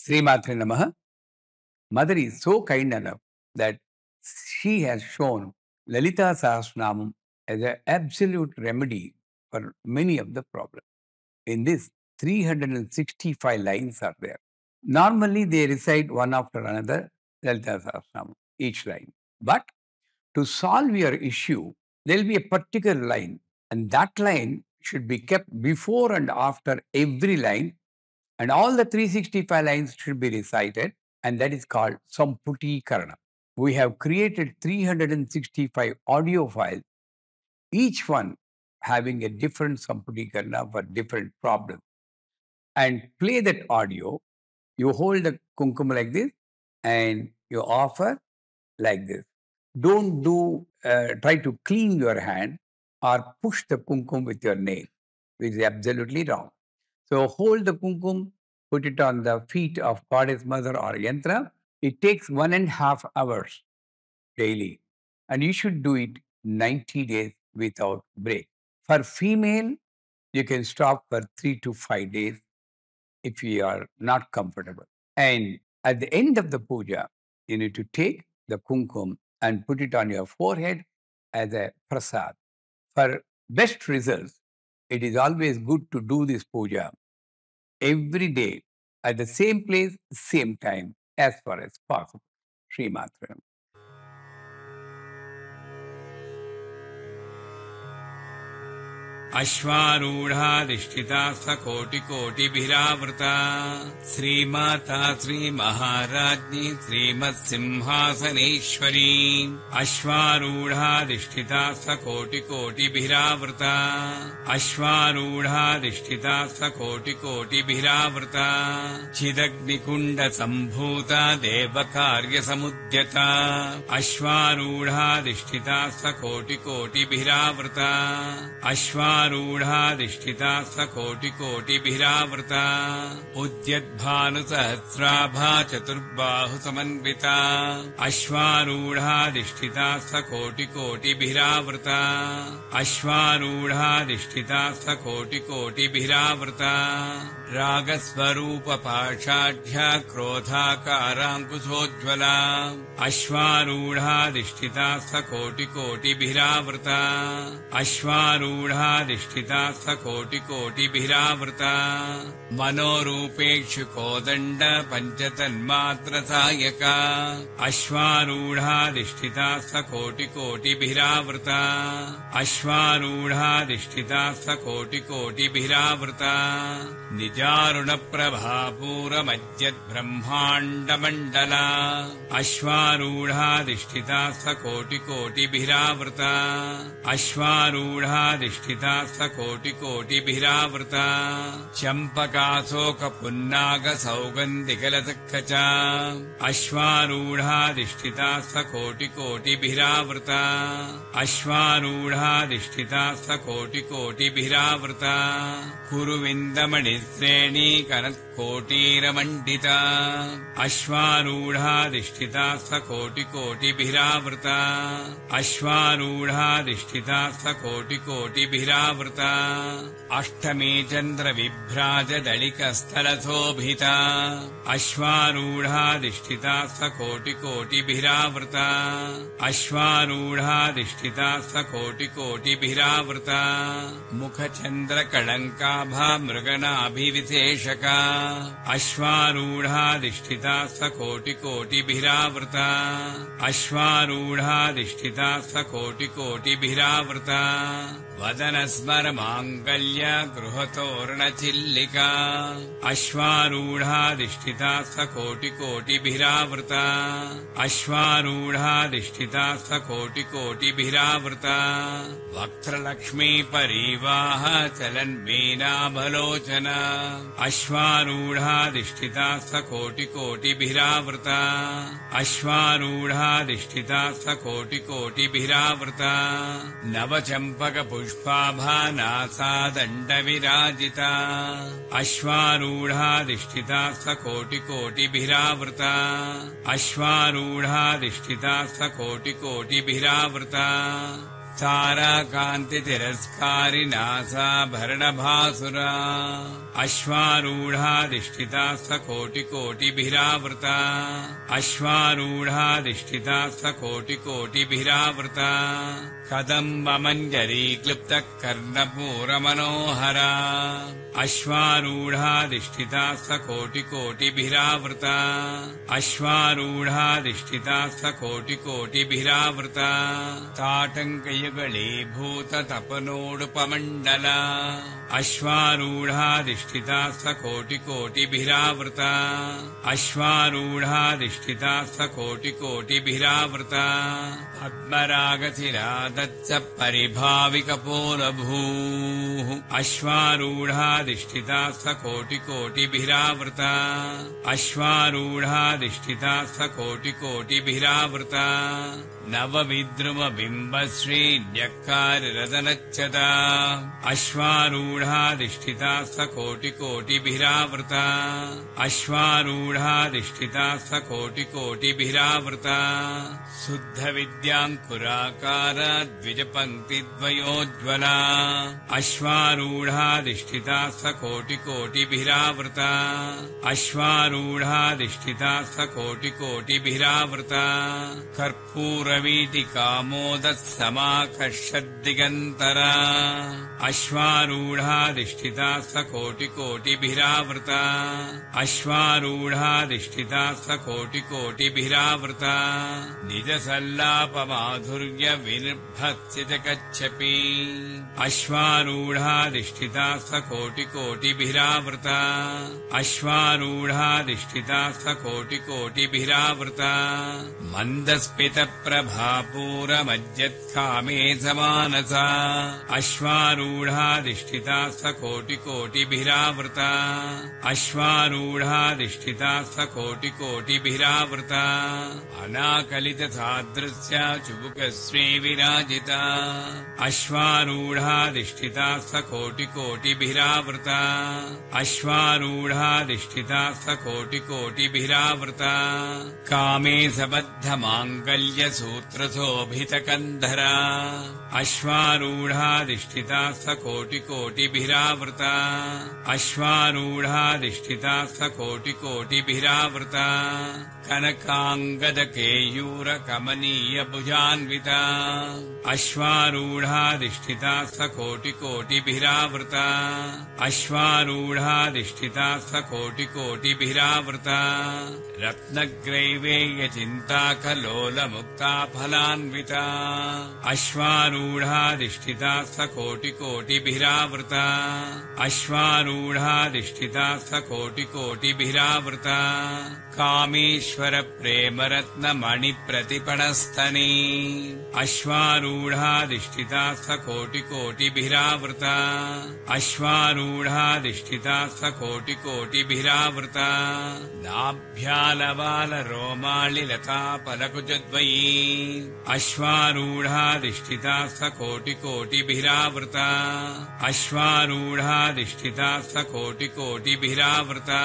Srimatre Namaha. Mother is so kind enough that she has shown Lalita Sahasranamam as an absolute remedy for many of the problems. In this, 365 lines are there. Normally, they recite one after another, Lalita Sahasranamam, each line. But to solve your issue, there will be a particular line, and that line should be kept before and after every line, and all the 365 lines should be recited, and that is called Samputi Karana. We have created 365 audio files, each one having a different Samputi Karana for different problems. And play that audio. You hold the kumkum like this, and you offer like this. Don't try to clean your hand or push the kumkum with your nail, which is absolutely wrong. So hold the kumkum, put it on the feet of Goddess Mother or Yantra. It takes 1.5 hours daily, and you should do it 90 days without break. For female, you can stop for 3 to 5 days if you are not comfortable. And at the end of the puja, you need to take the kumkum and put it on your forehead as a prasad. For best results, it is always good to do this puja every day at the same place, same time, as far as possible. Srimatre. अश्वारूढाधिष्ठिता सकोटिकोटिभिरावृता श्रीमाता श्रीमहाराज्ञी श्रीमत्सिंहासनेश्वरी अश्वारूढाधिष्ठिता सकोटिकोटिभिरावृता अश्वारूढाधिष्ठिता सकोटिकोटिभिरावृता चिदग्निकुण्डसम्भूता देवकार्यसमुद्यता अश्वारूढाधिष्ठिता सकोटिकोटिभिरावृता अश्वारूढाधिष्ठिता सकोटिकोटिभिरावृता उद्यद्भानुसहस्राभा चतुर्बाहुसमन्विता अश्वारूढाधिष्ठिता सकोटिकोटिभिरावृता अश्वारूढाधिष्ठिता सकोटिकोटिभिरावृता रागस्वरूपपाषाढ्या क्रोधाकाराङ्कुशोज्ज्वला अश्वारूढाधिष्ठिता सकोटिकोटिभिरावृता अश्वारूढाधिष्ठिता सकोटिकोटिभिरावृता मनोरूपेक्षु कोदण्ड पञ्चतन्मात्रसायका अश्वारूढाधिष्ठिता सकोटिकोटिभिरावृता अश्वारूढाधिष्ठिता सकोटिकोटिभिरावृता निजारुणप्रभापूरमज्जद्ब्रह्माण्डमण्डला अश्वारूढाधिष्ठिता सकोटिकोटिभिरावृता अश्वारूढाधिष्ठिता सकोटिकोटिभिरावृता चम्पकाशोकपुन्नागसौगन्धिकलसक्खचा अश्वारूढाधिष्ठिता सकोटिकोटिभिरावृता अश्वारूढाधिष्ठिता सकोटिकोटिभिरावृता कुरुविन्दमणिश्रेणी कनत्कोटीरमण्डिता अश्वारूढाधिष्ठिता सकोटिकोटिभिरावृता अश्वारूढाधिष्ठिता सकोटिकोटिभिरावृता अष्टमी चन्द्रविभ्राजदलिकस्थलशोभिता अश्वारूढाधिष्ठिता सकोटिकोटिभिरावृता अश्वारूढाधिष्ठिता सकोटिकोटिभिरावृता मुखचन्द्रकलङ्काभा मृगनाभिविशेषका अश्वारूढाधिष्ठिता सकोटिकोटिभिरावृता अश्वारूढाधिष्ठिता सकोटिकोटिभिरावृता वदनस्मरमाङ्गल्य गृहतोरणचिल्लिका अश्वारूढाधिष्ठिता सकोटिकोटिभिरावृता अश्वारूढाधिष्ठिता सकोटिकोटिभिरावृता वक्त्रलक्ष्मी परीवाह चलन्मीनाभलोचना अश्वारूढाधिष्ठिता सकोटिकोटिभिरावृता अश्वारूढाधिष्ठिता सकोटिकोटिभिरावृता नवचम्पकपुष्पाभानासादण्डविराजिता अश्वारूढाधिष्ठिता सकोटिकोटिभिरावृता अश्वारूढाधिष्ठिता सकोटिकोटिभिरावृता ताराकान्तितिरस्कारि नासाभरणभासुरा अश्वारूढाधिष्ठिता सकोटिकोटिभिरावृता अश्वारूढाधिष्ठिता सकोटिकोटिभिरावृता कदम्बमञ्जरीक्लुप्तः कर्णपूरमनोहरा अश्वारूढाधिष्ठिता सकोटिकोटिभिरावृता अश्वारूढाधिष्ठिता सकोटिकोटिभिरावृता ताटङ्कयुगलीभूततपनोडुपमण्डला अश्वारूढाधिष्ठिता सकोटिकोटिभिरावृता अश्वारूढाधिष्ठिता सकोटिकोटिभिरावृता पद्मरागशिरादच्च परिभाविकपोलभूः अश्वारूढाधिष्ठिता सकोटिकोटिभिरावृता अश्वारूढाधिष्ठिता सकोटिकोटिभिरावृता नवविद्रुमबिम्बश्रीन्यक्कारिरदनच्छदा अश्वारूढाधिष्ठिता सकोटिकोटिभिरावृता अश्वारूढाधिष्ठिता सकोटिकोटिभिरावृता शुद्धविद्याङ्कुराकारा द्विजपङ्क्तिद्वयोज्ज्वला अश्वारूढाधिष्ठिता सकोटिकोटिभिरावृता अश्वारूढाधिष्ठिता सकोटिकोटिभिरावृता कर्पूरवीटिकामोदः समाकर्षद्दिगन्तरा अश्वारूढाधिष्ठिता सकोटिकोटिभिरावृता अश्वारूढाधिष्ठिता सकोटिकोटिभिरावृता निजसल्लापमाधुर्यविनिर्भत्सितकच्छपि अश्वारूढाधिष्ठिता सकोटिकोटिभिरावृता अश्वारूढाधिष्ठिता सकोटिकोटिभिरावृता मन्दस्मितप्रभापूरमज्जत्कामे समानसा अश्वारूढाधिष्ठिता सकोटिकोटिभिरावृता अश्वारूढाधिष्ठिता सकोटिकोटिभिरावृता अनाकलितसादृश्या चुबुकश्रीविराजिता अश्वारूढाधिष्ठिता सकोटिकोटिभिरावृता अश्वारूढाधिष्ठिता सकोटिकोटिभिरावृता कामे सबद्धमाङ्गल्यसूत्रशोभितकन्धरा अश्वारूढाधिष्ठिता सकोटिकोटिभिरावृता अश्वारूढाधिष्ठिता सकोटिकोटिभिरावृता कनकाङ्गदकेयूरकमनीयभुजान्विता अश्वारूढाधिष्ठिता सकोटिकोटिभिरावृता अश्वारूढाधिष्ठिता सकोटिकोटिभिरावृता रत्नग्रैवेयचिन्ताकलोलमुक्ताफलान्विता अश्वारूढाधिष्ठिता सकोटिकोटिभिरावृता अश्वारूढाधिष्ठिता सकोटिकोटिभिरावृता कामेश्वरप्रेमरत्नमणिप्रतिपणस्तनी अश्वारूढाधिष्ठिता सकोटिकोटिभिरावृता अश्वारूढाधिष्ठिता सकोटिकोटिभिरावृता नाभ्यालबालरोमालिलतापलकुजद्वयी अश्वारूढाधिष्ठिता सकोटिकोटिभिरावृता अश्वारूढाधिष्ठिता सकोटिकोटिभिरावृता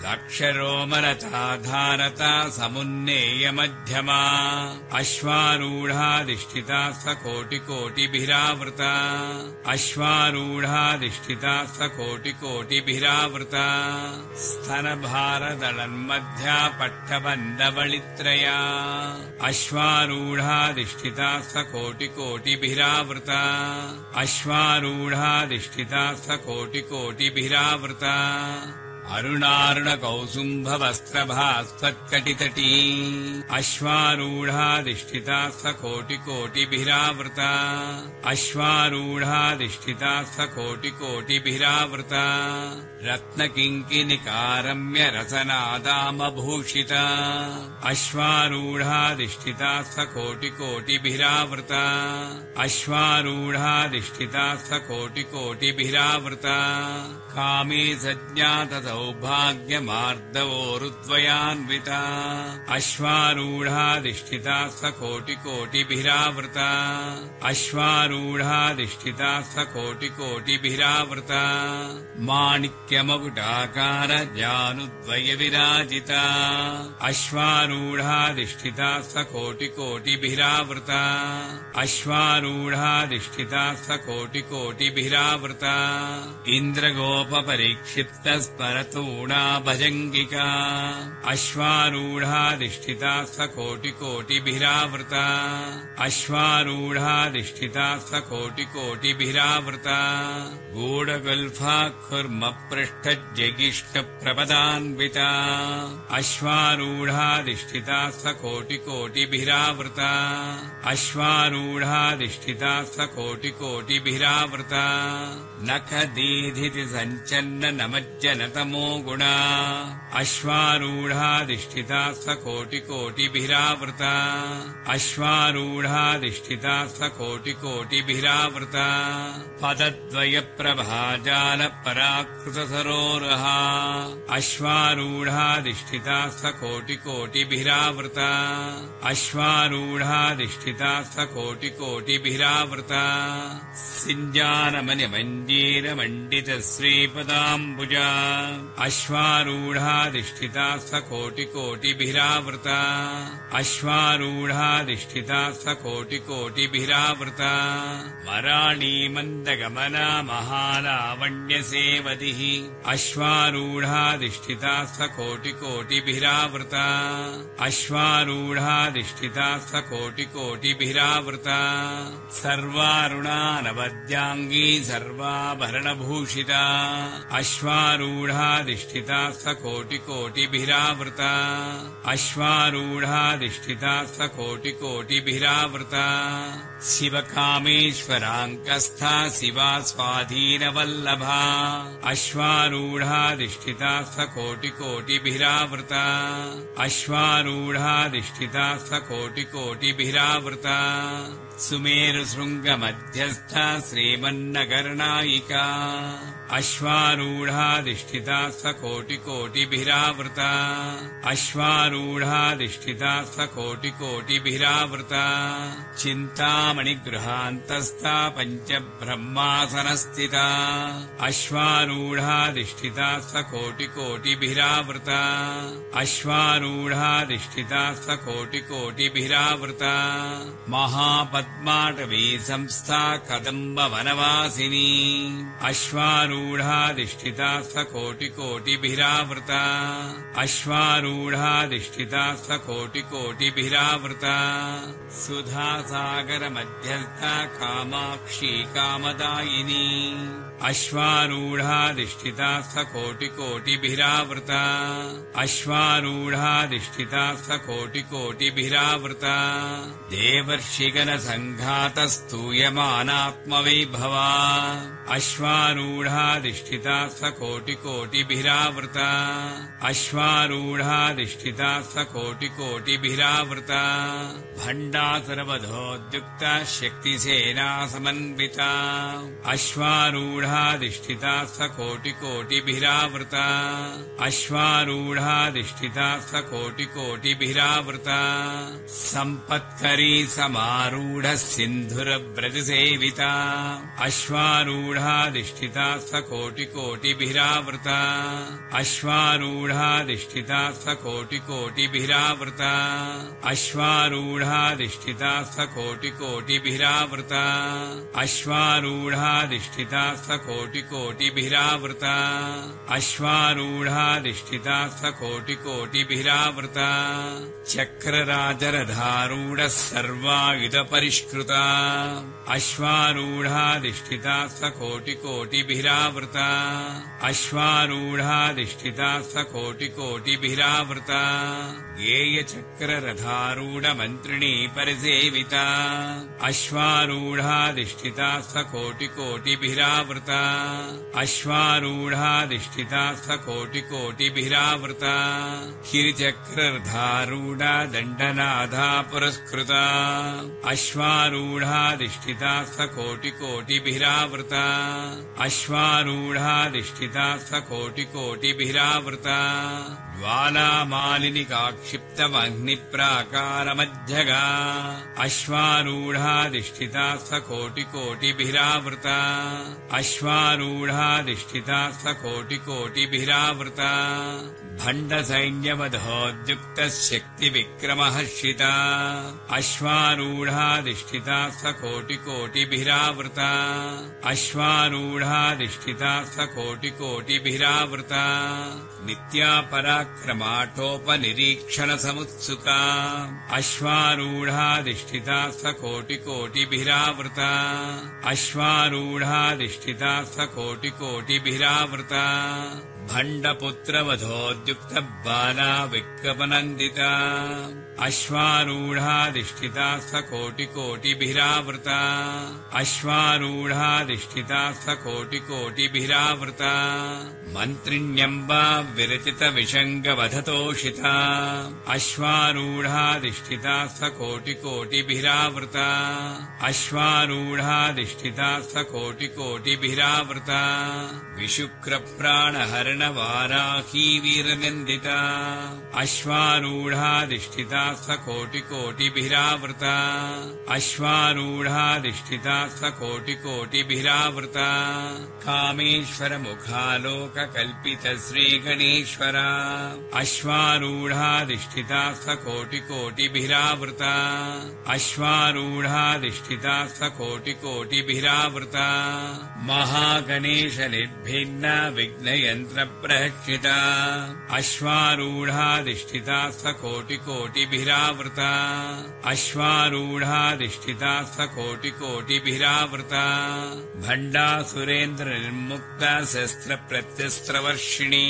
लक्षरोमलताधारता समुन्नेयमध्यमा अश्वारूढाधिष्ठिता सकोटिकोटिभिरावृता अश्वारूढाधिष्ठिता सकोटिकोटिभिरावृता स्तनभारदलन्मध्या पट्टबन्धवलित्रया अश्वारूढाधिष्ठिता सकोटिकोटिभिरावृता अश्वारूढाधिष्ठिता सकोटिकोटिभिरावृता अरुणारुणकौसुम्भवस्त्रभास्त्वत्कटितटी अश्वारूढाधिष्ठिता सकोटिकोटिभिरावृता अश्वारूढाधिष्ठिता सकोटिकोटिभिरावृता रत्नकिङ्किनिकारम्यरसनादामभूषिता अश्वारूढाधिष्ठिता सकोटिकोटिभिरावृता अश्वारूढाधिष्ठिता सकोटिकोटिभिरावृता कामे सज्ञातत सौभाग्यमार्दवोरुद्वयान्विता अश्वारूढाधिष्ठिता सकोटिकोटिभिरावृता अश्वारूढाधिष्ठिता सकोटिकोटिभिरावृता माणिक्यमकुटाकार जानुद्वयविराजिता अश्वारूढाधिष्ठिता सकोटिकोटिभिरावृता अश्वारूढाधिष्ठिता सकोटिकोटिभिरावृता इन्द्रगोपपरीक्षिप्तस्मरतूणा भजङ्गिका अश्वारूढाधिष्ठिता सकोटिकोटिभिरावृता अश्वारूढाधिष्ठिता सकोटिकोटिभिरावृता गूढगुल्फाकुर्मपृष्ठज्जगिष्ठप्रपदान्विता अश्वारूढाधिष्ठिता सकोटिकोटिभिरावृता अश्वारूढाधिष्ठिता सकोटिकोटिभिरावृता नखदीधिति सञ्चन्न नमज्जनतमो गुणा अश्वारूढाधिष्ठिता सकोटिकोटिभिरावृता अश्वारूढाधिष्ठिता सकोटिकोटिभिरावृता पदद्वयप्रभाजालपराकृतसरोरहा अश्वारूढाधिष्ठिता सकोटिकोटिभिरावृता अश्वारूढाधिष्ठिता सकोटिकोटिभिरावृता सिञ्जानमनिमञ्जीरमण्डितश्रीपदाम्बुजा अश्वारूढाधिष्ठिता सकोटिकोटिभिरावृता अश्वारूढाधिष्ठिता सकोटिकोटिभिरावृता मराळीमन्दगमना महालावण्यसेवतिः अश्वारूढाधिष्ठिता सकोटिकोटिभिरावृता अश्वारूढाधिष्ठिता सकोटिकोटिभिरावृता सर्वारुणानवद्याङ्गी सर्वाभरणभूषिता अश्वारूढाधिष्ठिता सकोटिकोटिभिरावृता अश्वारूढाधिष्ठिता सकोटिकोटिभिरावृता शिवकामेश्वराङ्कस्था शिवा स्वाधीनवल्लभा अश्वारूढाधिष्ठिता सकोटिकोटिभिरावृता अश्वारूढाधिष्ठिता सकोटिकोटिभिरावृता सुमेरुशृङ्गमध्यस्था श्रीमन्नगरनायिका अश्वारूढाधिष्ठिता सकोटिकोटिभिरावृता अश्वारूढाधिष्ठिता सकोटिकोटिभिरावृता चिन्तामणिगृहान्तस्था पञ्चब्रह्मासनस्थिता अश्वारूढाधिष्ठिता सकोटिकोटिभिरावृता अश्वारूढाधिष्ठिता सकोटिकोटिभिरावृता महापद्माटवी संस्था कदम्बवनवासिनी अश्वारूढाधिष्ठिता सकोटिकोटिभिरावृता अश्वारूढाधिष्ठिता सकोटिकोटिभिरावृता सुधासागरमध्यस्था कामाक्षी कामदायिनी अश्वारूढाधिष्ठिता सकोटिकोटिभिरावृता अश्वारूढाधिष्ठिता सकोटिकोटिभिरावृता देवर्षिगणसङ्घातस्तूयमानात्मवैभवा अश्वारूढाधिष्ठिता सकोटिकोटिभिरावृता अश्वारूढाधिष्ठिता सकोटिकोटिभिरावृता भण्डासुरवधोद्युक्ता शक्तिसेना समन्विता अश्वारूढाधिष्ठिता सकोटिकोटिभिरावृता अश्वारूढाधिष्ठिता सकोटिकोटिभिरावृता सम्पत्करी समारूढः सिन्धुरव्रजसेविता अश्वारूढाधिष्ठिता सकोटिकोटिभिरावृता अश्वारूढाधिष्ठिता सकोटिकोटिभिरावृता अश्वारूढाधिष्ठिता सकोटिकोटिभिरावृता अश्वारूढाधिष्ठिता सकोटिकोटिभिरावृता अश्वारूढाधिष्ठिता सकोटिकोटिभिरावृता चक्रराजरधारूढः सर्वायुधपरिष्कृता अश्वारूढाधिष्ठिता सकोटिकोटिभिरावृता अश्वारूढाधिष्ठिता सकोटिकोटिभिरावृता गेयचक्ररथारूढमन्त्रिणी परिसेविता अश्वारूढाधिष्ठिता सकोटिकोटिभिरावृता अश्वारूढाधिष्ठिता सकोटिकोटिभिरावृता गिरिचक्रधारूढा दण्डनाथा पुरस्कृता अश्वारूढाधिष्ठिता सकोटिकोटिभिरावृता अश्वा अश्वारूढाधिष्ठिता सकोटिकोटिभिरावृता ज्वालामालिनिकाक्षिप्तमग्निप्राकारमध्यगा अश्वारूढाधिष्ठिता सकोटिकोटिभिरावृता अश्वारूढाधिष्ठिता सकोटिकोटिभिरावृता भण्डसैन्यवधोद्युक्तशक्तिविक्रमहर्षिता अश्वारूढाधिष्ठिता सकोटिकोटिभिरावृता अश्वारूढाधिष्ठिता सकोटिकोटिभिरावृता नित्या पराक्रमाटोपनिरीक्षणसमुत्सुका अश्वारूढाधिष्ठिता सकोटिकोटिभिरावृता अश्वारूढाधिष्ठिता सकोटिकोटिभिरावृता भण्डपुत्रवधोद्युक्तबाला विक्रमनन्दिता अश्वारूढाधिष्ठिता सकोटिकोटिभिरावृता अश्वारूढाधिष्ठिता सकोटिकोटिभिरावृता मन्त्रिण्यम्बा विरचितविषङ्गवधतोषिता अश्वारूढाधिष्ठिता सकोटिकोटिभिरावृता अश्वारूढाधिष्ठिता सकोटिकोटिभिरावृता विशुक्रप्राणहरणवाराही वीरनिन्दिता अश्वारूढाधिष्ठिता सकोटिकोटिभिरावृता अश्वारूढाधिष्ठिता सकोटिकोटिभिरावृता कामेश्वरमुखालोककल्पितश्रीगणेश्वरा अश्वारूढाधिष्ठिता सकोटिकोटिभिरावृता अश्वारूढाधिष्ठिता सकोटिकोटिभिरावृता महागणेशनिर्भिन्ना विघ्नयन्त्रप्रहक्षिता अश्वारूढाधिष्ठिता सकोटिकोटिभिरावृता अश्वारूढाधिष्ठिता सकोटिकोटिभिरावृता भण्डासुरेन्द्रनिर्मुक्ता शस्त्रप्रत्यस्त्रवर्षिणी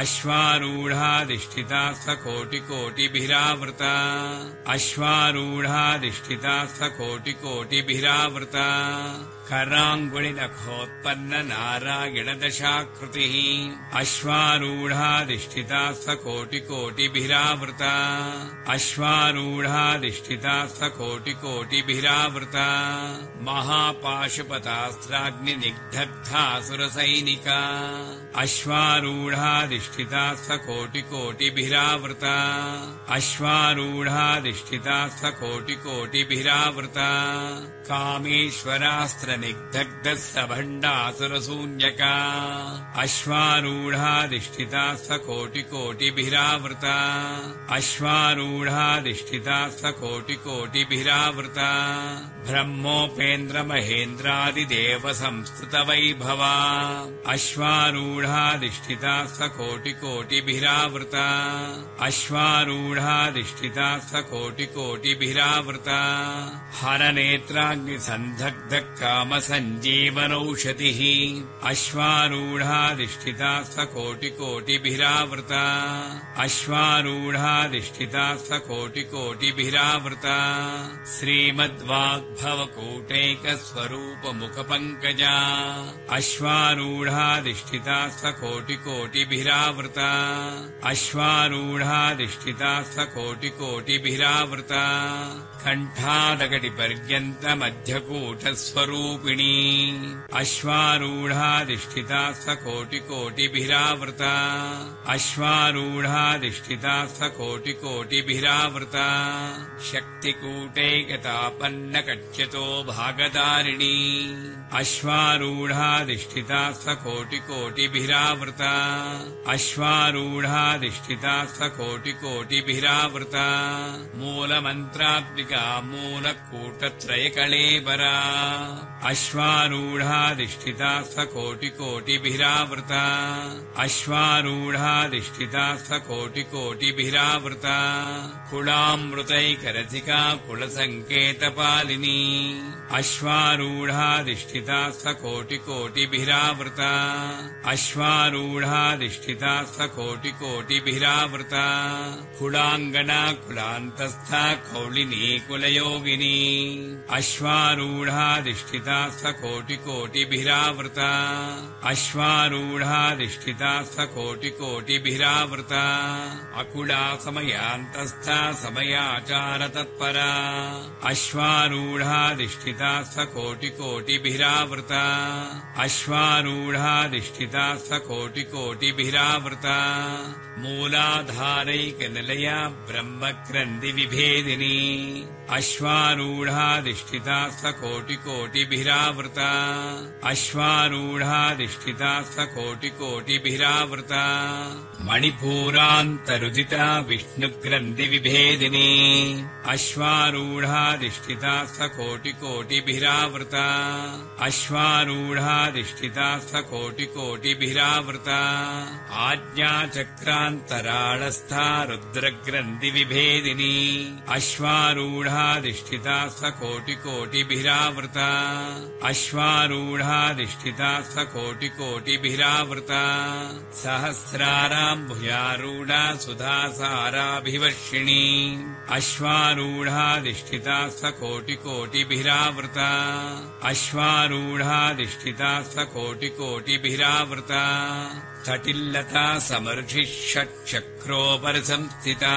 अश्वारूढाधिष्ठिता सकोटिकोटिभिरावृता अश्वारूढाधिष्ठिता सकोटिकोटिभिरावृता कराङ्गुलिनखोत्पन्ननारायणदशाकृतिः अश्वारूढाधिष्ठिता सकोटिकोटिभिरावृता अश्वारूढाधिष्ठिता सकोटिकोटिभिरावृता महापाशुपतास्त्राग्निनिग्धग्धासुरसैनिका अश्वारूढाधिष्ठिता सकोटिकोटिभिरावृता अश्वारूढाधिष्ठिता सकोटिकोटिभिरावृता कामेश्वरास्त्रनिग्धग्धस्सभण्डासुरशून्यका अश्वारूढाधिष्ठिता सकोटिकोटिभिरावृता अश्वारूढाधिष्ठिता सकोटिकोटिभिरावृता ब्रह्मोपेन्द्रमहेन्द्रादिदेवसंस्तुतवैभवा अश्वारूढाधिष्ठिता सकोटिकोटिभिरावृता अश्वारूढाधिष्ठिता सकोटिकोटिभिरावृता हरनेत्राग्निसन्धग्धकामसञ्जीवनौषधिः अश्वारूढाधिष्ठिता सकोटिकोटिभिरावृता अश्वारूढाधिष्ठिता सकोटिकोटिभिरावृता श्रीमद्वाग्भवकूटैकस्वरूपमुखपङ्कजा अश्वारूढाधिष्ठिता सकोटिकोटिभिरावृता अश्वारूढाधिष्ठिता सकोटिकोटिभिरावृता कण्ठादकटिपर्यन्तमध्यकूटस्वरूपिणी अश्वारूढाधिष्ठिता सकोटिकोटिभिरावृता अश्वारूढाधिष्ठिता सकोटिकोटिभिरावृता शक्तिकूटैकतापन्नकट्यतो भागधारिणी अश्वारूढाधिष्ठिता सकोटिकोटिभिरावृता अश्वारूढाधिष्ठिता सकोटिकोटिभिरावृता मूलमन्त्रात्मिका मूलकूटत्रयकळेबरा अश्वारूढाधिष्ठिता सकोटिकोटिभिरावृता अश्वारूढाधिष्ठिता सकोटिकोटिभिरावृता कुलामृतैकरसिका कुलसङ्केतपालिनी अश्वारूढाधिष्ठिता सकोटिकोटिभिरावृता अश्वारूढाधिष्ठिता सकोटिकोटिभिरावृता कुलाङ्गना कुलान्तस्था कौलिनी कुलयोगिनी अश्वारूढाधिष्ठिता सकोटिकोटिभिरावृता अश्वारूढाधिष्ठिता सकोटिकोटिभिरावृता अकुला समयान्तस्था समयाचारतत्परा अश्वारूढाधिष्ठिता सकोटिकोटिभिरावृता अश्वारूढाधिष्ठिता सकोटिकोटिभिरावृता मूलाधारैकनिलया ब्रह्मग्रन्थिविभेदिनी अश्वारूढाधिष्ठिता सकोटिकोटिभिरावृता अश्वारूढाधिष्ठिता सकोटिकोटिभिरावृता मणिपूरान्तरुदिता विष्णुग्रन्थिविभेदिनी अश्वारूढाधिष्ठिता सकोटिकोटिभिरावृता अश्वारूढाधिष्ठिता सकोटिकोटिभिरावृता आज्ञाचक्रान्तराळस्था रुद्रग्रन्थिविभेदिनी अश्वारूढाधिष्ठिता सकोटिकोटिभिरावृता अश्वारूढाधिष्ठिता सकोटिकोटिभिरावृता सहस्राराम्भुजारूढा सुधासाराभिवर्षिणी अश्वारूढाधिष्ठिता सकोटिकोटिभिरावृता अश्वारूढाधिष्ठिता सकोटिकोटिभिरावृता तटिल्लता समर्षिः षट्चक्रोपरिसंस्थिता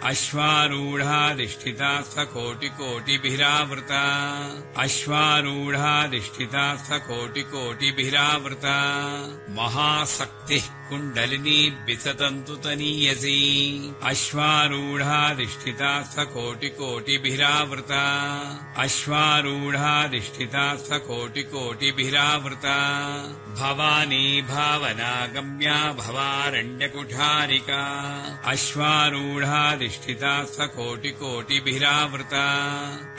अश्वारूढाधिष्ठिता सकोटिकोटिभिरावृता अश्वारूढाधिष्ठिता सकोटिकोटिभिरावृता महाशक्तिः कुण्डलिनी विसतन्तुतनीयसी अश्वारूढाधिष्ठिता सकोटिकोटिभिरावृता अश्वारूढाधिष्ठिता सकोटिकोटिभिरावृता भवानी भावनागम्या भवारण्यकुठारिका अश्वारूढाधिष्ठिता सकोटिकोटिभिरावृता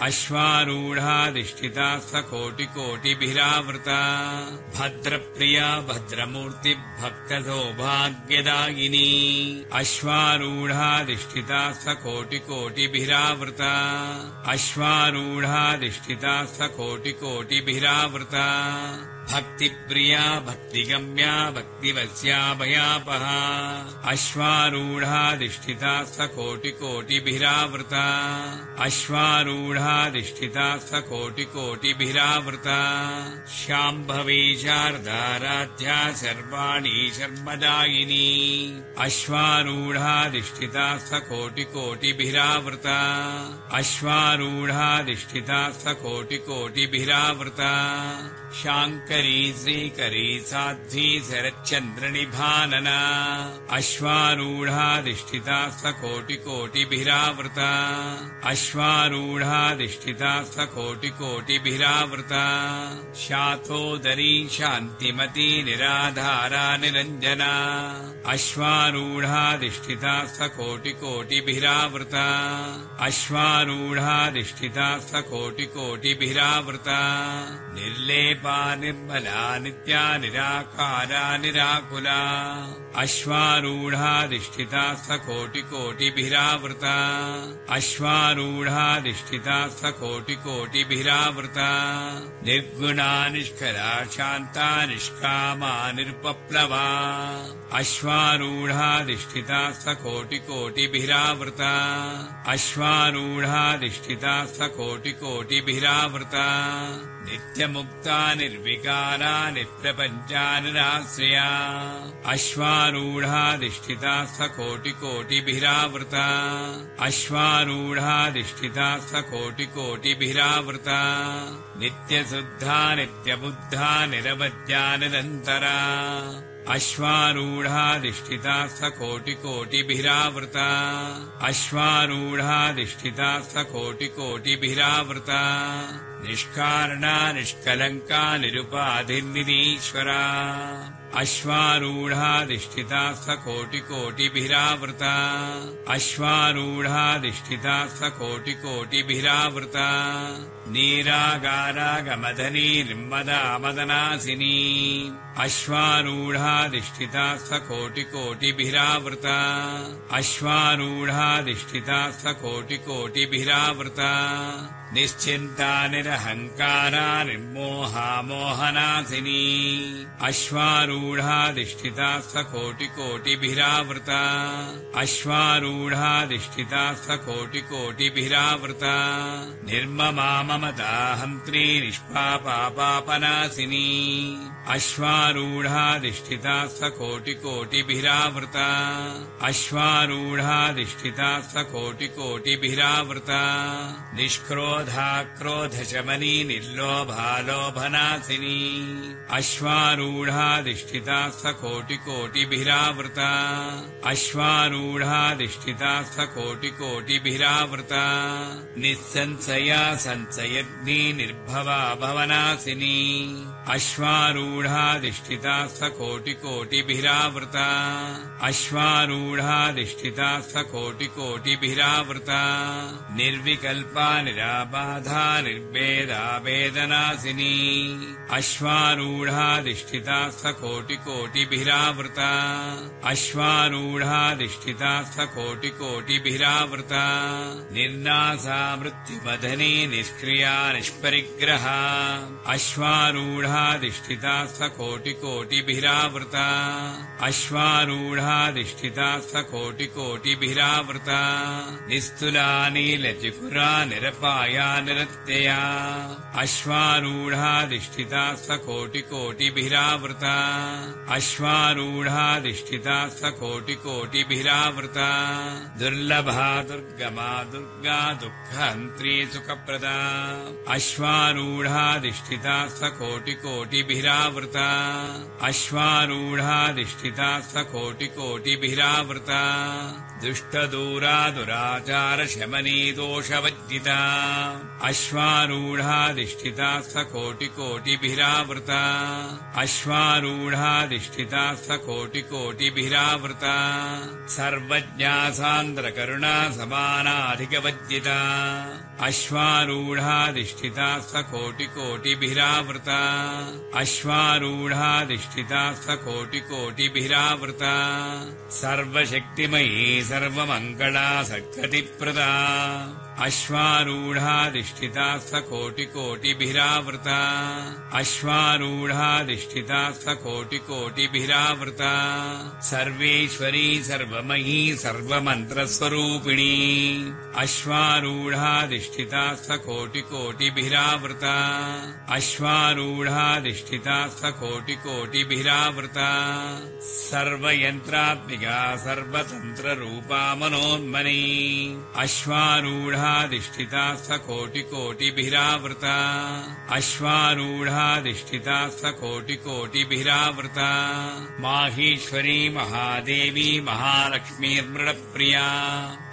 अश्वारूढाधिष्ठिता सकोटिकोटिभिरावृता भद्रप्रिया भद्रमूर्ति भक्तसौभाग्यदायिनी अश्वारूढाधिष्ठिता सकोटिकोटिभिरावृता अश्वारूढाधिष्ठिता सकोटिकोटिभिरावृता भक्तिप्रिया भक्तिगम्या भक्तिवस्या भयापहा अश्वारूढाधिष्ठिता सकोटिकोटिभिरावृता अश्वारूढाधिष्ठिता सकोटिकोटिभिरावृता शाम्भवी शारदाराध्या सर्वाणि शर्मदायिनी अश्वारूढाधिष्ठिता सकोटिकोटिभिरावृता अश्वारूढाधिष्ठिता सकोटिकोटिभिरावृता शाङ्करी श्रीकरी साध्वी शरच्चन्द्रनिभानना अश्वारूढाधिष्ठिता सकोटिकोटिभिरावृता अश्वारूढाधिष्ठिता सकोटिकोटिभिरावृता शातोदरी शान्तिमती निराधारा निरञ्जना अश्वारूढाधिष्ठिता सकोटिकोटिभिरावृता अश्वारूढाधिष्ठिता सकोटिकोटिभिरावृता निर्लेपा निर्मला नित्या निराकारा निराकुला अश्वारूढाधिष्ठिता सकोटिकोटिभिरावृता अश्वारूढाधिष्ठिता सकोटिकोटिभिरावृता निर्गुणा निष्कला शान्ता निष्कामा निरुपप्लवा अश्वारूढाधिष्ठिता सकोटिकोटिभिरावृता अश्वारूढाधिष्ठिता सकोटिकोटिभिरावृता नित्यमुक्ता निर्विकारा नित्यप्रपञ्चा निराश्रया अश्वारूढाधिष्ठिता सकोटिकोटिभिरावृता अश्वारूढाधिष्ठिता सकोटिकोटिभिरावृता नित्यशुद्धा नित्यबुद्धा निरवद्या निरन्तरा अश्वारूढाधिष्ठिता सकोटिकोटिभिरावृता अश्वारूढाधिष्ठिता सकोटिकोटिभिरावृता निष्कारणा निष्कलङ्का निरुपाधिर्निरीश्वरा अश्वारूढाधिष्ठिता सकोटिकोटिभिरावृता अश्वारूढाधिष्ठिता सकोटिकोटिभिरावृता नीरागारागमदनी निर्मदामदनासिनी अश्वारूढाधिष्ठिता सकोटिकोटिभिरावृता अश्वारूढाधिष्ठिता सकोटिकोटिभिरावृता निश्चिन्ता निरहङ्कारा निर्मोहा मोहनासिनी अश्वारूढाधिष्ठिता अश्वारूढाधिष्ठिता सकोटिकोटिभिरावृता अश्वारूढाधिष्ठिता सकोटिकोटिभिरावृता निर्ममा ममता हन्त्री निष्पापापापनाशिनी अश्वारूढाधिष्ठिता सकोटिकोटिभिरावृता अश्वारूढाधिष्ठिता सकोटिकोटिभिरावृता निष्क्रोधा क्रोधशमनी निर्लोभालोभनाशिनी अश्वारूढाधिष्ठिता सकोटिकोटिभिरावृता अश्वारूढाधिष्ठिता सकोटिकोटिभिरावृता निस्संशया संशयग्नि निर्भवा भवनाशिनी अश्वारूढाधिष्ठिता सकोटिकोटिभिरावृता अश्वारूढाधिष्ठिता सकोटिकोटिभिरावृता निर्विकल्पा निराबाधा निर्भेदा वेदनाशिनी अश्वारूढाधिष्ठिता सकोटिकोटिभिरावृता अश्वारूढाधिष्ठिता सकोटिकोटिभिरावृता निर्नासा मृत्युमदने निष्क्रिया निष्परिग्रहा अश्वारूढाधिष्ठिता सकोटिकोटिभिरावृता अश्वारूढाधिष्ठिता सकोटिकोटिभिरावृता निस्तुला नीलचिकुरा निरपाया निरत्यया अश्वारूढाधिष्ठिता सकोटिकोटिभिरावृता अश्वारूढाधिष्ठिता सकोटिकोटिभिरावृता दुर्लभा दुर्गमा दुर्गा दुःखहन्त्री सुखप्रदा अश्वारूढाधिष्ठिता सकोटिकोटिभिरावृता अश्वारूढाधिष्ठिता सकोटिकोटिभिरावृता दुष्टदूरा दुराचारशमनी दोषवज्जिता अश्वारूढाधिष्ठिता सकोटिकोटिभिरावृता अश्वारूढाधिष्ठिता सकोटिकोटिभिरावृता सर्वज्ञा सान्द्रकरुणा समानाधिकवज्जिता अश्वारूढाधिष्ठिता सकोटिकोटिभिरावृता अश्वारूढाधिष्ठिता सकोटिकोटिभिरावृता सर्वशक्तिमयी सर्वमङ्गला सद्गतिप्रदा अश्वारूढाधिष्ठिता सकोटिकोटिभिरावृता अश्वारूढाधिष्ठिता सकोटिकोटिभिरावृता सर्वेश्वरी सर्वमयी सर्वमन्त्रस्वरूपिणी अश्वारूढाधिष्ठिता सकोटिकोटिभिरावृता अश्वारूढाधिष्ठिता सकोटिकोटिभिरावृता सर्वयन्त्रात्मिका सर्वतन्त्ररूपा मनोन्मनी अश्वारूढाधिष्ठिता सकोटिकोटिभिरावृता अश्वारूढाधिष्ठिता सकोटिकोटिभिरावृता माहेश्वरी महादेवी महालक्ष्मीर्मृडप्रिया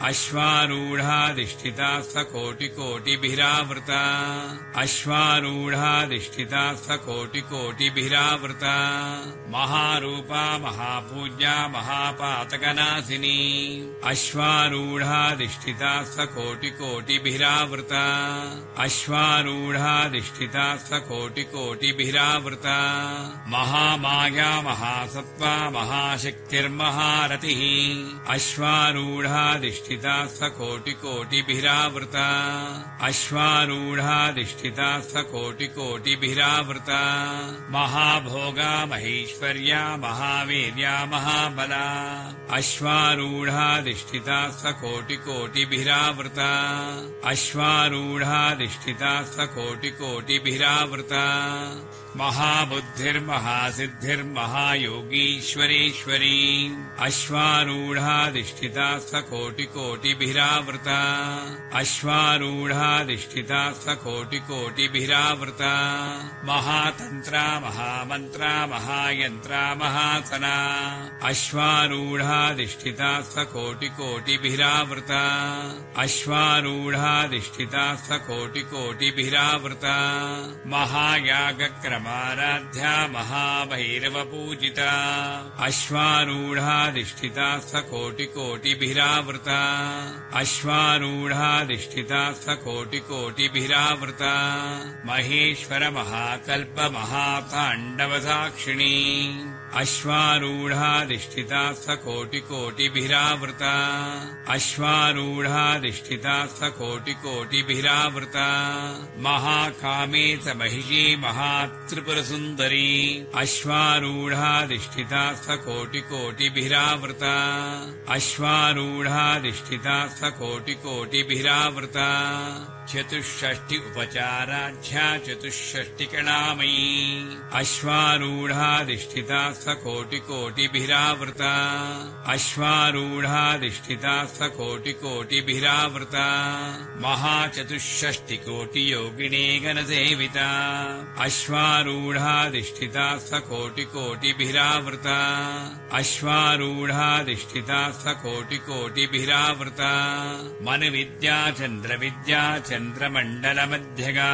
अश्वारूढाधिष्ठिता सकोटिकोटिभिरावृता अश्वारूढाधिष्ठिता सकोटिकोटिभिरावृता महारूपा महापूज्या महापातकनाशिनी अश्वारूढाधिष्ठिता सकोटिकोटिभिरावृता अश्वारूढाधिष्ठिता सकोटिकोटिभिरावृता महामाया महासत्त्वा महाशक्तिर्महारतिः अश्वारूढाधिष्ठिता सकोटिकोटिभिरावृता अश्वारूढाधिष्ठिता सकोटिकोटिभिरावृता महाभोगा महेश्वर्या महावीर्या महाबला अश्वारूढाधिष्ठिता सकोटिकोटिभिरावृता अश्वारूढाधिष्ठिता सकोटिकोटिभिरावृता महाबुद्धिर्महासिद्धिर्महायोगीश्वरेश्वरी अश्वारूढाधिष्ठिता सकोटिकोटिभिरावृता अश्वारूढाधिष्ठिता सकोटिकोटिभिरावृता महातन्त्रा महामन्त्रा महायन्त्रा महासना अश्वारूढाधिष्ठिता सकोटिकोटिभिरावृता अश्वारूढाधिष्ठिता सकोटिकोटिभिरावृता महायागक्रमाराध्या महाभैरवपूजिता अश्वारूढाधिष्ठिता सकोटिकोटिभिरावृता अश्वारूढाधिष्ठिता सकोटिकोटिभिरावृता महेश्वर महाकल्प महाताण्डवसाक्षिणी अश्वारूढाधिष्ठिता सकोटिकोटिभिरावृता अश्वारूढाधिष्ठिता सकोटिकोटिभिरावृता महाकामे च महिषी महात्रिपुरसुन्दरी अश्वारूढाधिष्ठिता सकोटिकोटिभिरावृता अश्वारूढाधिष्ठिता सकोटिकोटिभिरावृता चतुष्षष्टि उपचाराढ्या चतुष्षष्टिकणामयी अश्वारूढाधिष्ठिता सकोटिकोटिभिरावृता अश्वारूढाधिष्ठिता सकोटिकोटिभिरावृता महाचतुष्षष्टिकोटियोगिनी गणसेविता अश्वारूढाधिष्ठिता सकोटिकोटिभिरावृता अश्वारूढाधिष्ठिता सकोटिकोटिभिरावृता मनविद्या चन्द्रविद्या चन्द्रमण्डलमध्यगा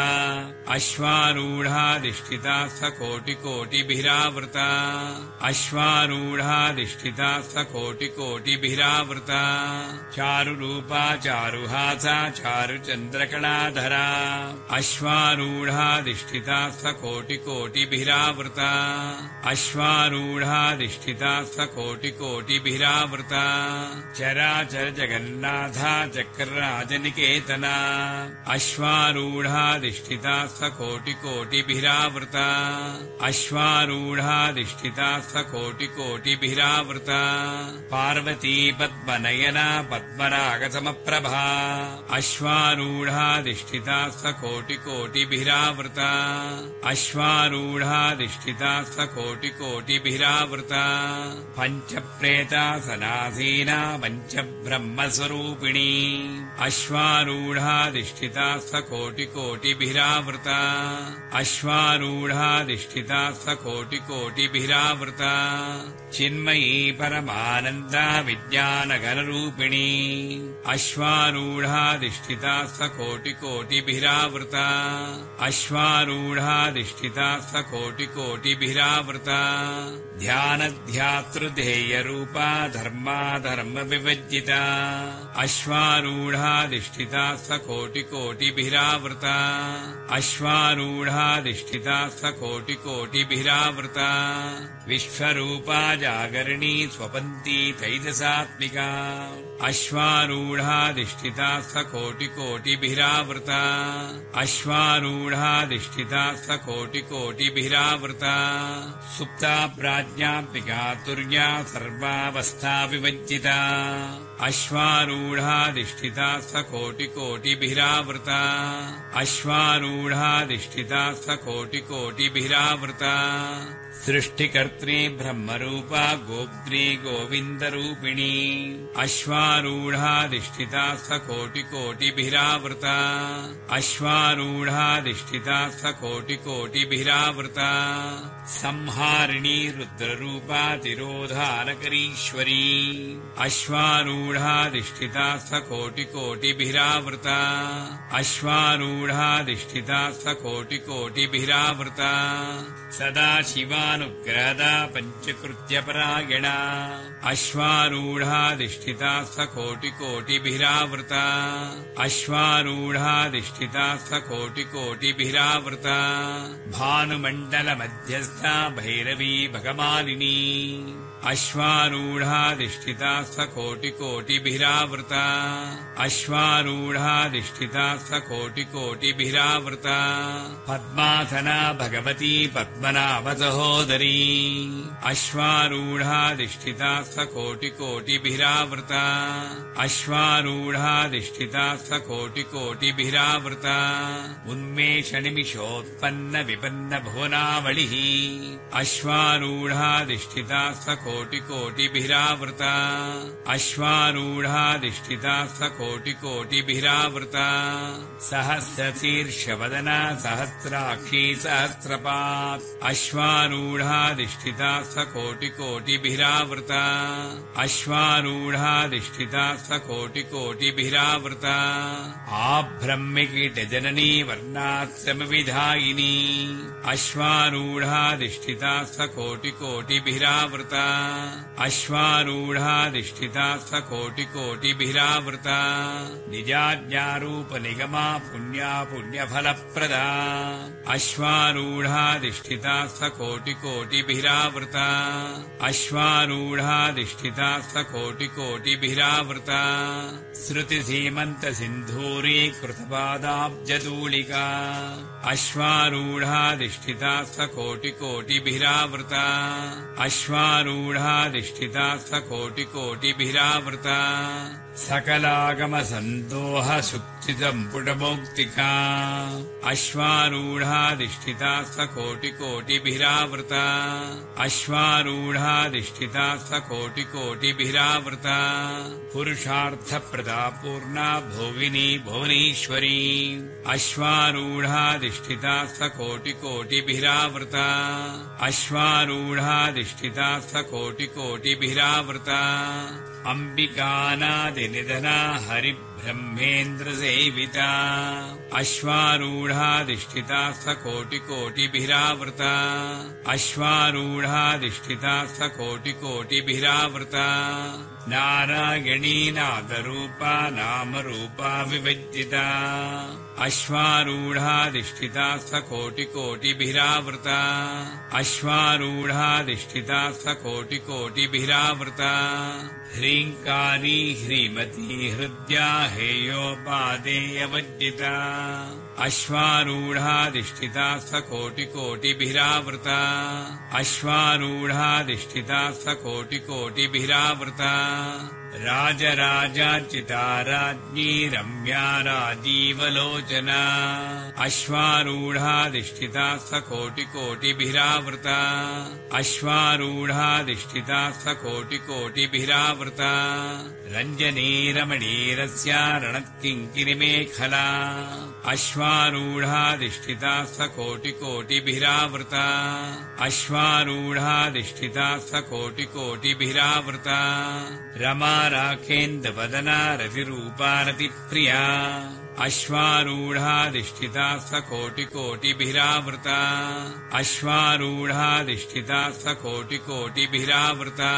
अश्वारूढाधिष्ठिता सकोटिकोटिभिरावृता अश्वारूढाधिष्ठिता सकोटिकोटिभिरावृता चारुरूपा चारुहासा चारुचन्द्रकलाधरा अश्वारूढाधिष्ठिता सकोटिकोटिभिरावृता अश्वारूढाधिष्ठिता सकोटिकोटिभिरावृता चराचर जगन्नाथा चक्रराजनिकेतना अश्वारूढाधिष्ठिता सकोटिकोटिभिरावृता अश्वारूढाधिष्ठिता सकोटिकोटिभिरावृता पार्वती पद्मनयना पद्मरागसमप्रभा अश्वारूढाधिष्ठिता सकोटिकोटिभिरावृता अश्वारूढाधिष्ठिता सकोटिकोटिभिरावृता पञ्चप्रेतासनासीना पञ्चब्रह्मस्वरूपिणी अश्वारूढाधिष्ठिता सकोटिकोटिभिरावृता अश्वारूढाधिष्ठिता सकोटिकोटिभिरावृता चिन्मयी परमानन्दा विज्ञानघनरूपिणी अश्वारूढाधिष्ठिता सकोटिकोटिभिरावृता अश्वारूढाधिष्ठिता सकोटिकोटिभिरावृता ध्यानध्यातृध्येयरूपा धर्माधर्मविवर्जिता अश्वारूढाधिष्ठिता सकोटिकोटिभिरावृता अश्वारूढाधिष्ठिता सकोटिकोटिभिरावृता विश्वरूपा जागरणी स्वपन्ती तैजसात्मिका अश्वारूढाधिष्ठिता सकोटिकोटिभिरावृता अश्वारूढाधिष्ठिता सकोटिकोटिभिरावृता सुप्ता प्राज्ञात्मिका तुर्या सर्वावस्थाविवर्जिता अश्वारूढाधिष्ठिता सकोटिकोटिभिरावृता अश्वारूढाधिष्ठिता सकोटिकोटिभिरावृता सृष्टिकर्त्री ब्रह्मरूपा गोप्त्री गोविन्दरूपिणी अश्वारूढाधिष्ठिता सकोटिकोटिभिरावृता अश्वारूढाधिष्ठिता सकोटिकोटिभिरावृता संहारिणी रुद्ररूपा तिरोधानकरीश्वरी अश्वारूढाधिष्ठिता सकोटिकोटिभिरावृता अश्वारूढाधिष्ठिता सकोटिकोटिभिरावृता सदाशिवानुग्रहदा पञ्चकृत्यपरायणा अश्वारूढाधिष्ठिता सकोटिकोटिभिरावृता अश्वारूढाधिष्ठिता सकोटिकोटिभिरावृता भानुमण्डलमध्यस्था भैरवी भगमालिनी अश्वारूढाधिष्ठिता सकोटिकोटिभिरावृता अश्वारूढाधिष्ठिता सकोटिकोटिभिरावृता पद्मासना भगवती पद्मनाभसहोदरी अश्वारूढाधिष्ठिता सकोटिकोटिभिरावृता अश्वारूढाधिष्ठिता सकोटिकोटिभिरावृता उन्मेषनिमिषोत्पन्नविपन्नभुवनावलिः अश्वारूढाधिष्ठिता सकोटिकोटिभिरावृता अश्वारूढाधिष्ठिता सकोटिकोटिभिरावृता सहस्रशीर्षवदना सहस्राक्षी सहस्रपात् अश्वारूढाधिष्ठिता सकोटिकोटिभिरावृता अश्वारूढाधिष्ठिता सकोटिकोटिभिरावृता आब्रह्मकीटजननी वर्णाश्रमविधायिनी अश्वारूढाधिष्ठिता सकोटिकोटिभिरावृता अश्वारूढाधिष्ठिता सकोटिकोटिभिरावृता निजाज्ञारूपनिगमा पुण्या पुण्यफलप्रदा अश्वारूढाधिष्ठिता सकोटिकोटिभिरावृता अश्वारूढाधिष्ठिता सकोटिकोटिभिरावृता श्रुतिसीमन्तसिन्धूरीकृतपादाब्जधूलिका अश्वारूढाधिष्ठिता सकोटिकोटिभिरावृता अश्वारूढाधिष्ठिता सकोटिकोटिभिरावृता सकलागमसन्दोहसुप्तिसम्पुटमौक्तिका अश्वारूढाधिष्ठिता सकोटिकोटिभिरावृता अश्वारूढाधिष्ठिता सकोटिकोटिभिरावृता पुरुषार्थप्रदा पूर्णा भोगिनी भुवनेश्वरी अश्वारूढाधिष्ठिता सकोटिकोटिभिरावृता अश्वारूढाधिष्ठिता सकोटिकोटिभिरावृता अम्बिकानादिनिधना हरिब्रह्मेन्द्रसेविता अश्वारूढाधिष्ठिता सकोटिकोटिभिरावृता अश्वारूढाधिष्ठिता सकोटिकोटिभिरावृता नारायणी नादरूपा नामरूपा विभज्जिता अश्वारूढाधिष्ठिता सकोटिकोटिभिरावृता अश्वारूढाधिष्ठिता सकोटिकोटिभिरावृता ह्रीङ्कारी ह्रीमती हृद्या हेयोपादेयवज्जिता अश्वारूढाधिष्ठिता सकोटिकोटिभिरावृता अश्वारूढाधिष्ठिता सकोटिकोटिभिरावृता राजराजार्चिता राज्ञी रम्या राजीवलोचना अश्वारूढाधिष्ठिता सकोटिकोटिभिरावृता अश्वारूढाधिष्ठिता सकोटिकोटिभिरावृता रञ्जनी रमणीरस्या रणत्किङ्किरिमेखला अश्वारूढाधिष्ठिता सकोटिकोटिभिरावृता अश्वारूढाधिष्ठिता सकोटिकोटिभिरावृता रमा राखेन्दवदना रतिरूपा रतिप्रिया अश्वारूढाधिष्ठिता सकोटिकोटिभिरावृता अश्वारूढाधिष्ठिता सकोटिकोटिभिरावृता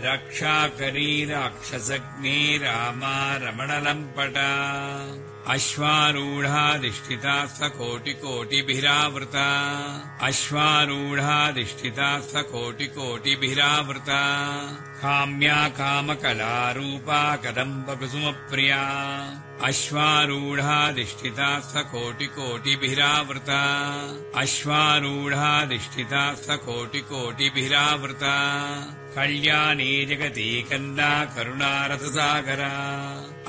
रक्षाकरी राक्षसग्नी रामा रमणलम्पटा अश्वारूढाधिष्ठिता सकोटिकोटिभिरावृता अश्वारूढाधिष्ठिता सकोटिकोटिभिरावृता काम्या कामकलारूपा कदम्बकुसुमप्रिया अश्वारूढाधिष्ठिता सकोटिकोटिभिरावृता अश्वारूढाधिष्ठिता सकोटिकोटिभिरावृता कल्याणी जगती कन्दा करुणारथसागरा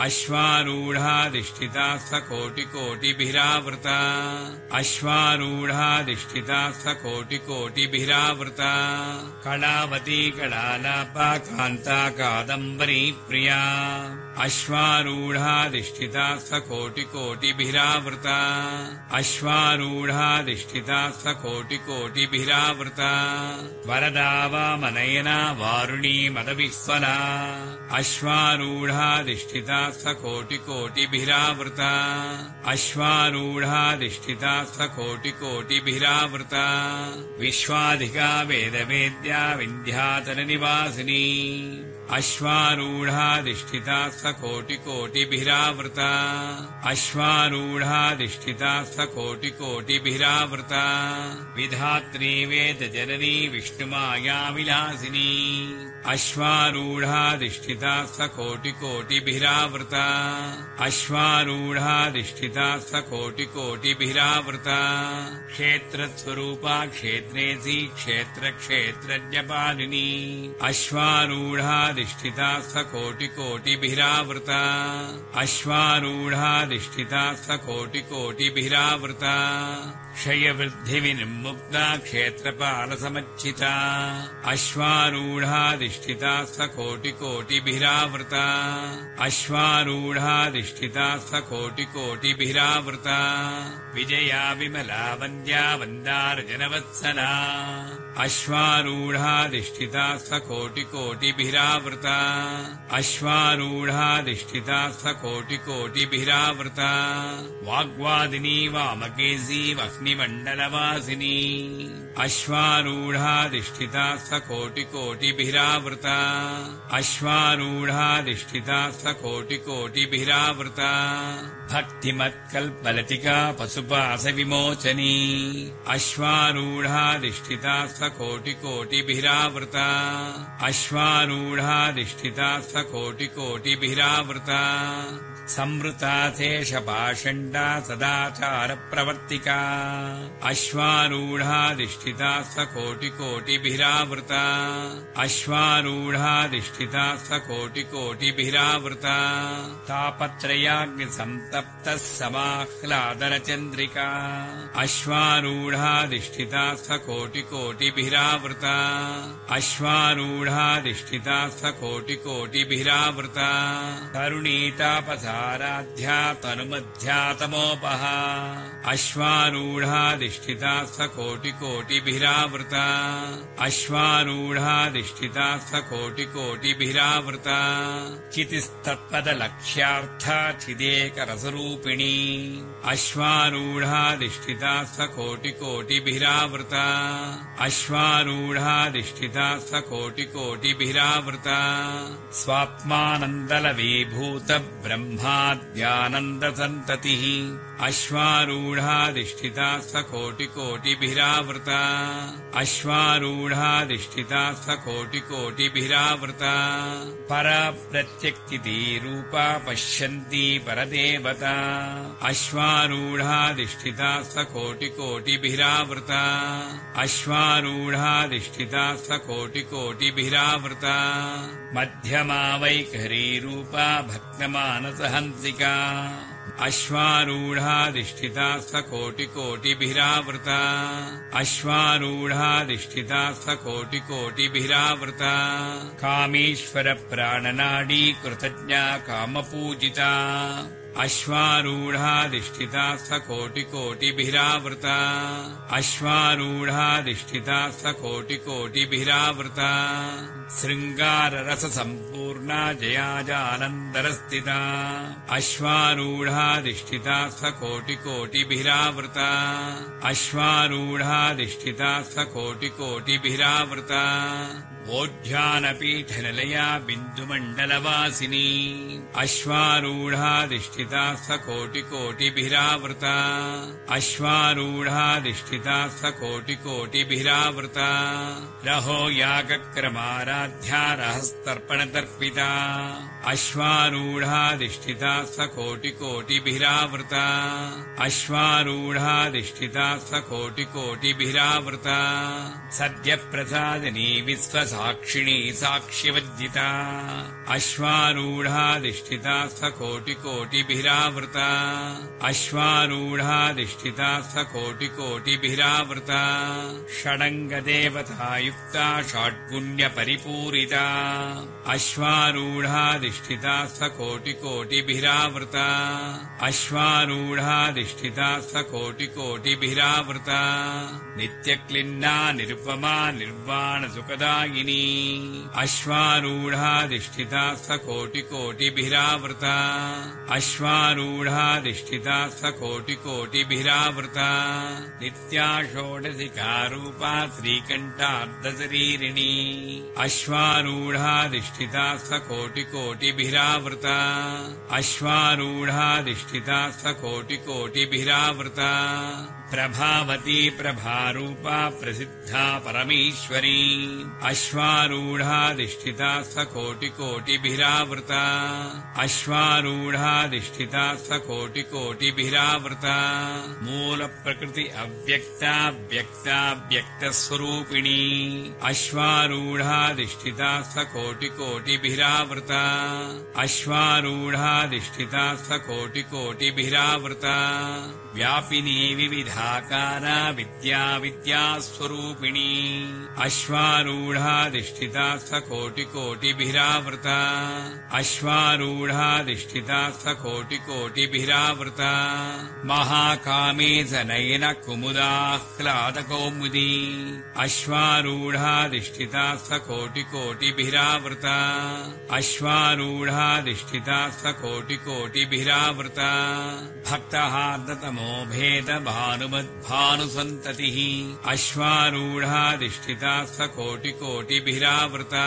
अश्वारूढाधिष्ठिता सकोटिकोटिभिरावृता अश्वारूढाधिष्ठिता सकोटिकोटिभिरावृता कलावती कलालापा कान्ता कादम्बरी प्रिया अश्वारूढाधिष्ठिता सकोटिकोटिभिरावृता अश्वारूढाधिष्ठिता सकोटिकोटिभिरावृता वरदा वामनयना वारुणी मदविह्वला अश्वारूढाधिष्ठिता सकोटिकोटिभिरावृता अश्वारूढाधिष्ठिता सकोटिकोटिभिरावृता विश्वाधिका वेदवेद्या विन्ध्याचलनिवासिनी अश्वारूढाधिष्ठिता सकोटिकोटिभिरावृता अश्वारूढाधिष्ठिता सकोटिकोटिभिरावृता विधात्री वेदजननी विष्णुमाया विलासिनी अश्वारूढाधिष्ठिता सकोटिकोटिभिरावृता अश्वारूढाधिष्ठिता सकोटिकोटिभिरावृता क्षेत्रस्वरूपा क्षेत्रेसी क्षेत्रक्षेत्रज्ञपालिनी अश्वारूढाधिष्ठिता सकोटिकोटिभिरावृता अश्वारूढाधिष्ठिता सकोटिकोटिभिरावृता क्षयवृद्धिविनिर्मुक्ता क्षेत्रपालसमच्चिता अश्वारूढाधिष्ठिता सकोटिकोटिभिरावृता अश्वारूढाधिष्ठिता सकोटिकोटिभिरावृता विजया विमला वन्द्या वन्दार्जनवत्सला अश्वारूढाधिष्ठिता सकोटिकोटिभिरावृता अश्वारूढाधिष्ठिता सकोटिकोटिभिरावृता वाग्वादिनी वामकेशी वह्निमण्डलवासिनी अश्वारूढाधिष्ठिता सकोटिकोटिभिरावृता अश्वारूढाधिष्ठिता सकोटिकोटिभिरावृता भक्तिमत्कल्पलतिका पशुपाशविमोचनी अश्वारूढाधिष्ठिता सकोटिकोटिभिरावृता अश्वारूढाधिष्ठिता सकोटिकोटिभिरावृता संवृता शेषपाषण्डा सदाचारप्रवर्तिका अश्वारूढाधिष्ठिता सकोटिकोटिभिरावृता अश्वारूढाधिष्ठिता सकोटिकोटिभिरावृता तापत्रयाग्निसंतप्तः समाह्लादनचन्द्रिका अश्वारूढाधिष्ठिता सकोटिकोटिभिरावृता अश्वारूढाधिष्ठिता सकोटिकोटिभिरावृता करुणीतापसाराध्या तनुमध्यातमोपः अश्वारूढाधिष्ठिता सकोटिकोटिभिरावृता अश्वारूढाधिष्ठिता सकोटिकोटिभिरावृता चितिस्तत्पदलक्ष्यार्था चिदेकरसरूपिणी अश्वारूढाधिष्ठिता सकोटिकोटिभिरावृता अश्वारूढाधिष्ठिता सकोटिकोटिभिरावृता स्वात्मानन्दलवीभूत ब्रह्माद्यानन्दसन्ततिः अश्वारूढाधिष्ठिता सकोटिकोटिभिरावृता अश्वारूढाधिष्ठिता सकोटिकोटिभिरावृता परप्रत्यक्तिरूपा पश्यन्ती परदेवता अश्वारूढाधिष्ठिता सकोटिकोटिभिरावृता अश्वारूढाधिष्ठिता सकोटिकोटिभिरावृता मध्यमा वैखरीरूपा भक्तमानसहंसिका अश्वारूढाधिष्ठिता सकोटिकोटिभिरावृता अश्वारूढाधिष्ठिता सकोटिकोटिभिरावृता कामेश्वर प्राणनाडी कृतज्ञा कामपूजिता अश्वारूढाधिष्ठिता सकोटिकोटिभिरावृता अश्वारूढाधिष्ठिता सकोटिकोटिभिरावृता शृङ्गाररससम्पूर्णा जयाजानन्दरस्थिता अश्वारूढाधिष्ठिता सकोटिकोटिभिरावृता अश्वारूढाधिष्ठिता सकोटिकोटिभिरावृता वोढ्यानपीठनिलया बिन्दुमण्डलवासिनी अश्वारूढाधिष्ठिता सकोटिकोटिभिरावृता अश्वारूढाधिष्ठिता सकोटिकोटिभिरावृता रहो यागक्रमाराध्या रहस्तर्पणतर्पिता अश्वारूढाधिष्ठिता सकोटिकोटिभिरावृता अश्वारूढाधिष्ठिता सकोटिकोटिभिरावृता सद्यप्रसादिनी विश्वसाक्षिणी साक्ष्यवज्जिता अश्वारूढाधिष्ठिता सकोटिकोटिभिरावृता अश्वारूढाधिष्ठिता सकोटिकोटिभिरावृता षडङ्गदेवतायुक्ता षड्गुण्यपरिपूरिता अश्वारूढाधिष्ठिता सकोटिकोटिभिरावृता अश्वारूढाधिष्ठिता सकोटिकोटिभिरावृता नित्यक्लिन्ना निरुपमा निर्वाणसुखदायिनी अश्वारूढाधिष्ठिता सकोटिकोटिभिरावृता अश्वारूढाधिष्ठिता सकोटिकोटिभिरावृता नित्या षोडशिकारूपा श्रीकण्ठार्धशरीरिणी अश्वारूढाधिष्ठिता सकोटिकोटिभिरावृता अश्वारूढाधिष्ठिता सकोटिकोटिभिरावृता प्रभावती प्रभारूपा प्रसिद्धा परमेश्वरी अश्वारूढाधिष्ठिता सकोटिकोटिभिरावृता अश्वारूढाधिष्ठिता सकोटिकोटिभिरावृता मूलप्रकृति अव्यक्ता व्यक्ता व्यक्तस्वरूपिणी अश्वारूढाधिष्ठिता सकोटिकोटिभिरावृता अश्वारूढाधिष्ठिता सकोटिकोटिभिरावृता व्यापिनी विविधाकारा विद्या विद्यास्वरूपिणी अश्वारूढाधिष्ठिता सकोटिकोटिभिरावृता अश्वारूढाधिष्ठिता सकोटिकोटिभिरावृता महाकामे नयन कुमुदाह्लादकौमुदी अश्वारूढाधिष्ठिता सकोटिकोटिभिरावृता अश्वारूढाधिष्ठिता सकोटिकोटिभिरावृता भक्तहार्दतमो भेद भानुमद्भानुसन्ततिः अश्वारूढाधिष्ठिता सकोटिकोटिभिरावृता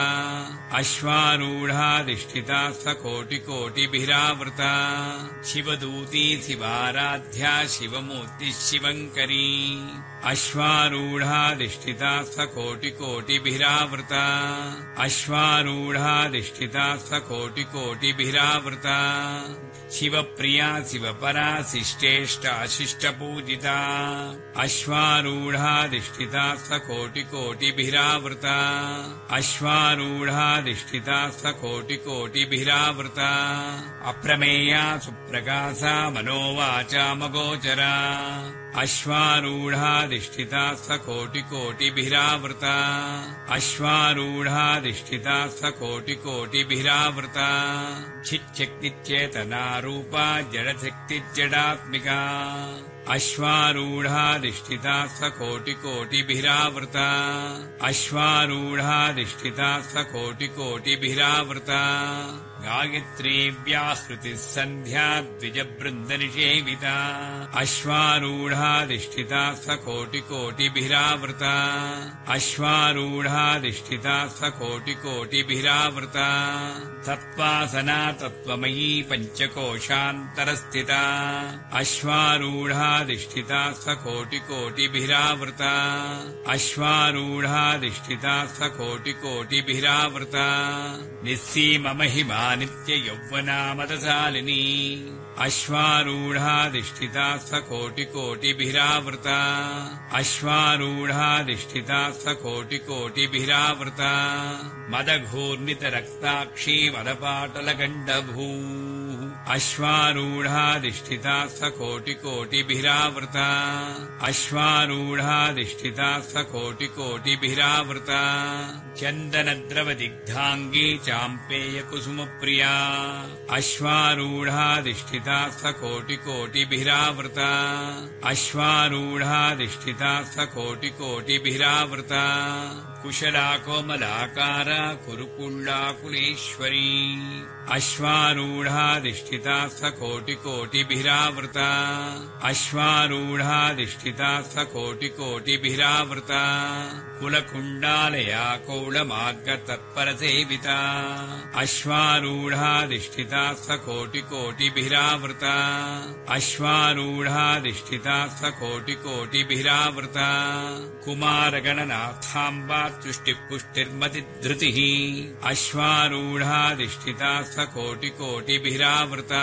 अश्वारूढाधिष्ठिता सकोटिकोटिभिरावृता शिवदूती शिवाराध्या शिवमूर्तिः शिवङ्करी अश्वारूढाधिष्ठिता सकोटिकोटिभिरावृता अश्वारूढाधिष्ठिता सकोटिकोटिभिरावृता शिवप्रिया शिवपरा शिष्टेष्टा शिष्टपूजिता अश्वारूढाधिष्ठिता सकोटिकोटिभिरावृता अश्वारूढाधिष्ठिता सकोटिकोटिभिरावृता अप्रमेया सुप्रकाशा मनोवाचामगोचरा अश्वारूढाधिष्ठिता सकोटिकोटिभिरावृता अश्वारूढाधिष्ठिता सकोटिकोटिभिरावृता चिच्छक्तिचेतनारूपा जडशक्तिजडात्मिका अश्वारूढाधिष्ठिता सकोटिकोटिभिरावृता अश्वारूढाधिष्ठिता सकोटिकोटिभिरावृता गायत्री व्याहृतिः सन्ध्या द्विजवृन्दनिषेविता अश्वारूढाधिष्ठिता सकोटिकोटिभिरावृता अश्वारूढाधिष्ठिता सकोटिकोटिभिरावृता तत्त्वासना तत्त्वमयी पञ्चकोशान्तरस्थिता अश्वारूढाधिष्ठिता सकोटिकोटिभिरावृता अश्वारूढाधिष्ठिता सकोटिकोटिभिरावृता निस्सीममहिमा नित्ययौवनामदशालिनी अश्वारूढाधिष्ठिता सकोटिकोटिभिरावृता अश्वारूढाधिष्ठिता सकोटिकोटिभिरावृता मदघूर्णितरक्ताक्षी मदपाटलगण्डभू अश्वारूढाधिष्ठिता सकोटिकोटिभिरावृता अश्वारूढाधिष्ठिता सकोटिकोटिभिरावृता चन्दनद्रवदिग्धाङ्गी चाम्पेयकुसुमप्रिया अश्वारूढाधिष्ठिता सकोटिकोटिभिरावृता अश्वारूढाधिष्ठिता सकोटिकोटिभिरावृता कुशला कोमलाकारा कुरुकुण्डाकुलेश्वरी अश्वारूढाधिष्ठिता सकोटिकोटिभिरावृता अश्वारूढाधिष्ठिता सकोटिकोटिभिरावृता कुलकुण्डालया कौलमार्गतत्परसेविता अश्वारूढाधिष्ठिता सकोटिकोटिभिरावृता अश्वारूढाधिष्ठिता सकोटिकोटिभिरावृता कुमारगणनाथाम्बा तुष्टिपुष्टिर्मतिधृतिः अश्वारूढाधिष्ठिता सकोटिकोटिभिरावृता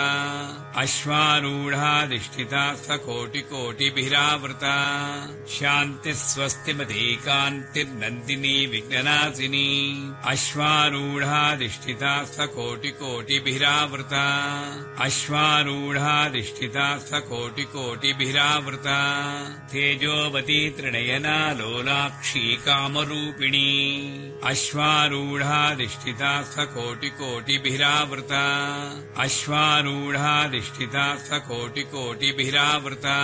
अश्वारूढाधिष्ठिता सकोटिकोटिभिरावृता शान्तिस्वस्तिमतीकान्तिर्नन्दिनी विघ्ननाशिनी अश्वारूढाधिष्ठिता सकोटिकोटिभिरावृता अश्वारूढाधिष्ठिता सकोटिकोटिभिरावृता तेजोवती त्रिनयना लोलाक्षी कामरूपिणी अश्वारूढाधिष्ठिता सकोटिकोटिभिरावृता अश्वारूढाधिष्ठिता सकोटिकोटिभिरावृता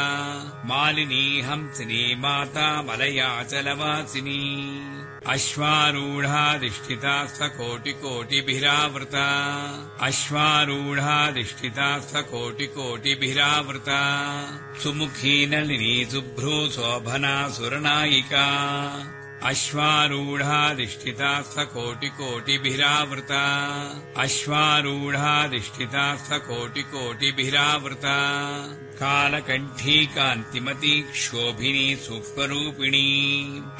मालिनी हंसिनी माता मलयाचलवासिनी अश्वारूढाधिष्ठिता सकोटिकोटिभिरावृता अश्वारूढाधिष्ठिता सकोटिकोटिभिरावृता सुमुखी नलिनी शुभ्रो शोभना सुरनायिका अश्वारूढाधिष्ठिता सकोटिकोटिभिरावृता अश्वारूढाधिष्ठिता सकोटिकोटिभिरावृता कालकण्ठी कान्तिमती क्षोभिनी सूक्ष्मरूपिणी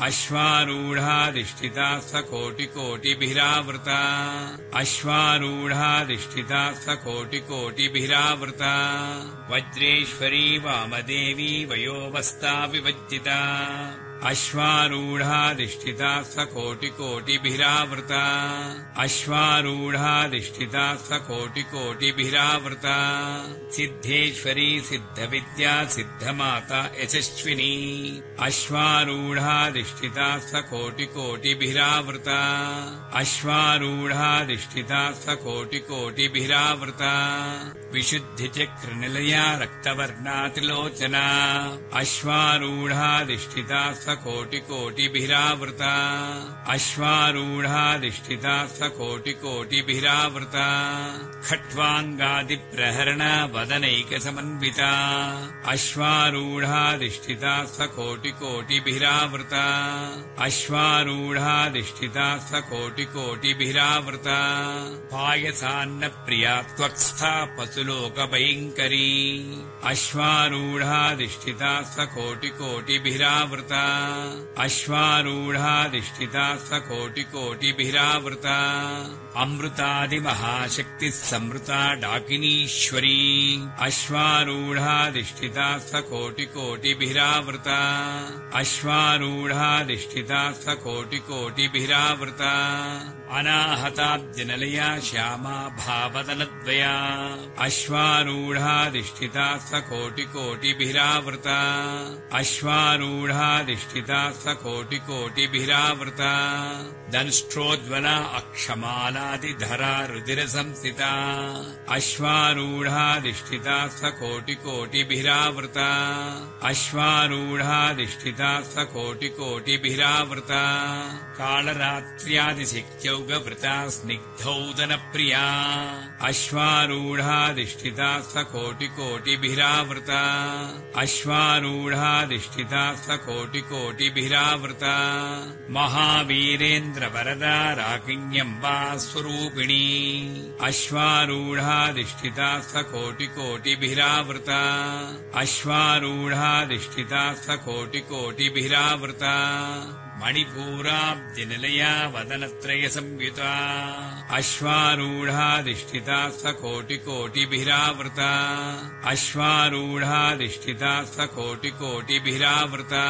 अश्वारूढाधिष्ठिता सकोटिकोटिभिरावृता अश्वारूढाधिष्ठिता वज्रेश्वरी वामदेवी वयोवस्था विवज्जिता अश्वारूढाधिष्ठिता सकोटिकोटिभिरावृता अश्वारूढाधिष्ठिता सकोटिकोटिभिरावृता सिद्धेश्वरी सिद्धविद्या सिद्धमाता यशस्विनी अश्वारूढाधिष्ठिता सकोटिकोटिभिरावृता अश्वारूढाधिष्ठिता सकोटिकोटिभिरावृता विशुद्धिचक्रनिलया रक्तवर्णातिलोचना अश्वारूढाधिष्ठिता सकोटिकोटिभिरावृता अश्वारूढाधिष्ठिता सकोटिकोटिभिरावृता खट्वाङ्गादिप्रहरण वदनैकसमन्विता अश्वारूढाधिष्ठिता सकोटिकोटिभिरावृता अश्वारूढाधिष्ठिता सकोटिकोटिभिरावृता पायसान्नप्रिया त्वक्स्था पशुलोकभयङ्करी अश्वारूढाधिष्ठिता सकोटिकोटिभिरावृता अश्वारूढाधिष्ठिता सकोटिकोटिभिरावृता अमृतादिमहाशक्तिः संवृता डाकिनीश्वरी अश्वारूढाधिष्ठिता सकोटिकोटिभिरावृता अश्वारूढाधिष्ठिता सकोटिकोटिभिरावृता अनाहताब्जनिलया श्यामा भावदनद्वया अश्वारूढाधिष्ठिता सकोटिकोटिभिरावृता अश्वारूढाधिष्ठिता सकोटिकोटिभिरावृता दंष्ट्रोज्ज्वला अक्षमालादिधरा रुधिरसंस्थिता अश्वारूढाधिष्ठिता सकोटिकोटिभिरावृता अश्वारूढाधिष्ठिता सकोटिकोटिभिरावृता कालरात्र्यादिशक्त्यौगवृता स्निग्धौदनप्रिया अश्वारूढाधिष्ठिता सकोटिकोटिभिरावृता अश्वारूढाधिष्ठिता सकोटिकोटिभिरावृता महावीरेन्द्रवरदा राकिण्यम्बा स्वरूपिणी अश्वारूढाधिष्ठिता सकोटिकोटिभिरावृता अश्वारूढाधिष्ठिता सकोटिकोटिभिरावृता मणिपूराब्जनिलया वदनत्रयसंयुता अश्वारूढाधिष्ठिता सकोटिकोटिभिरावृता अश्वारूढाधिष्ठिता सकोटिकोटिभिरावृता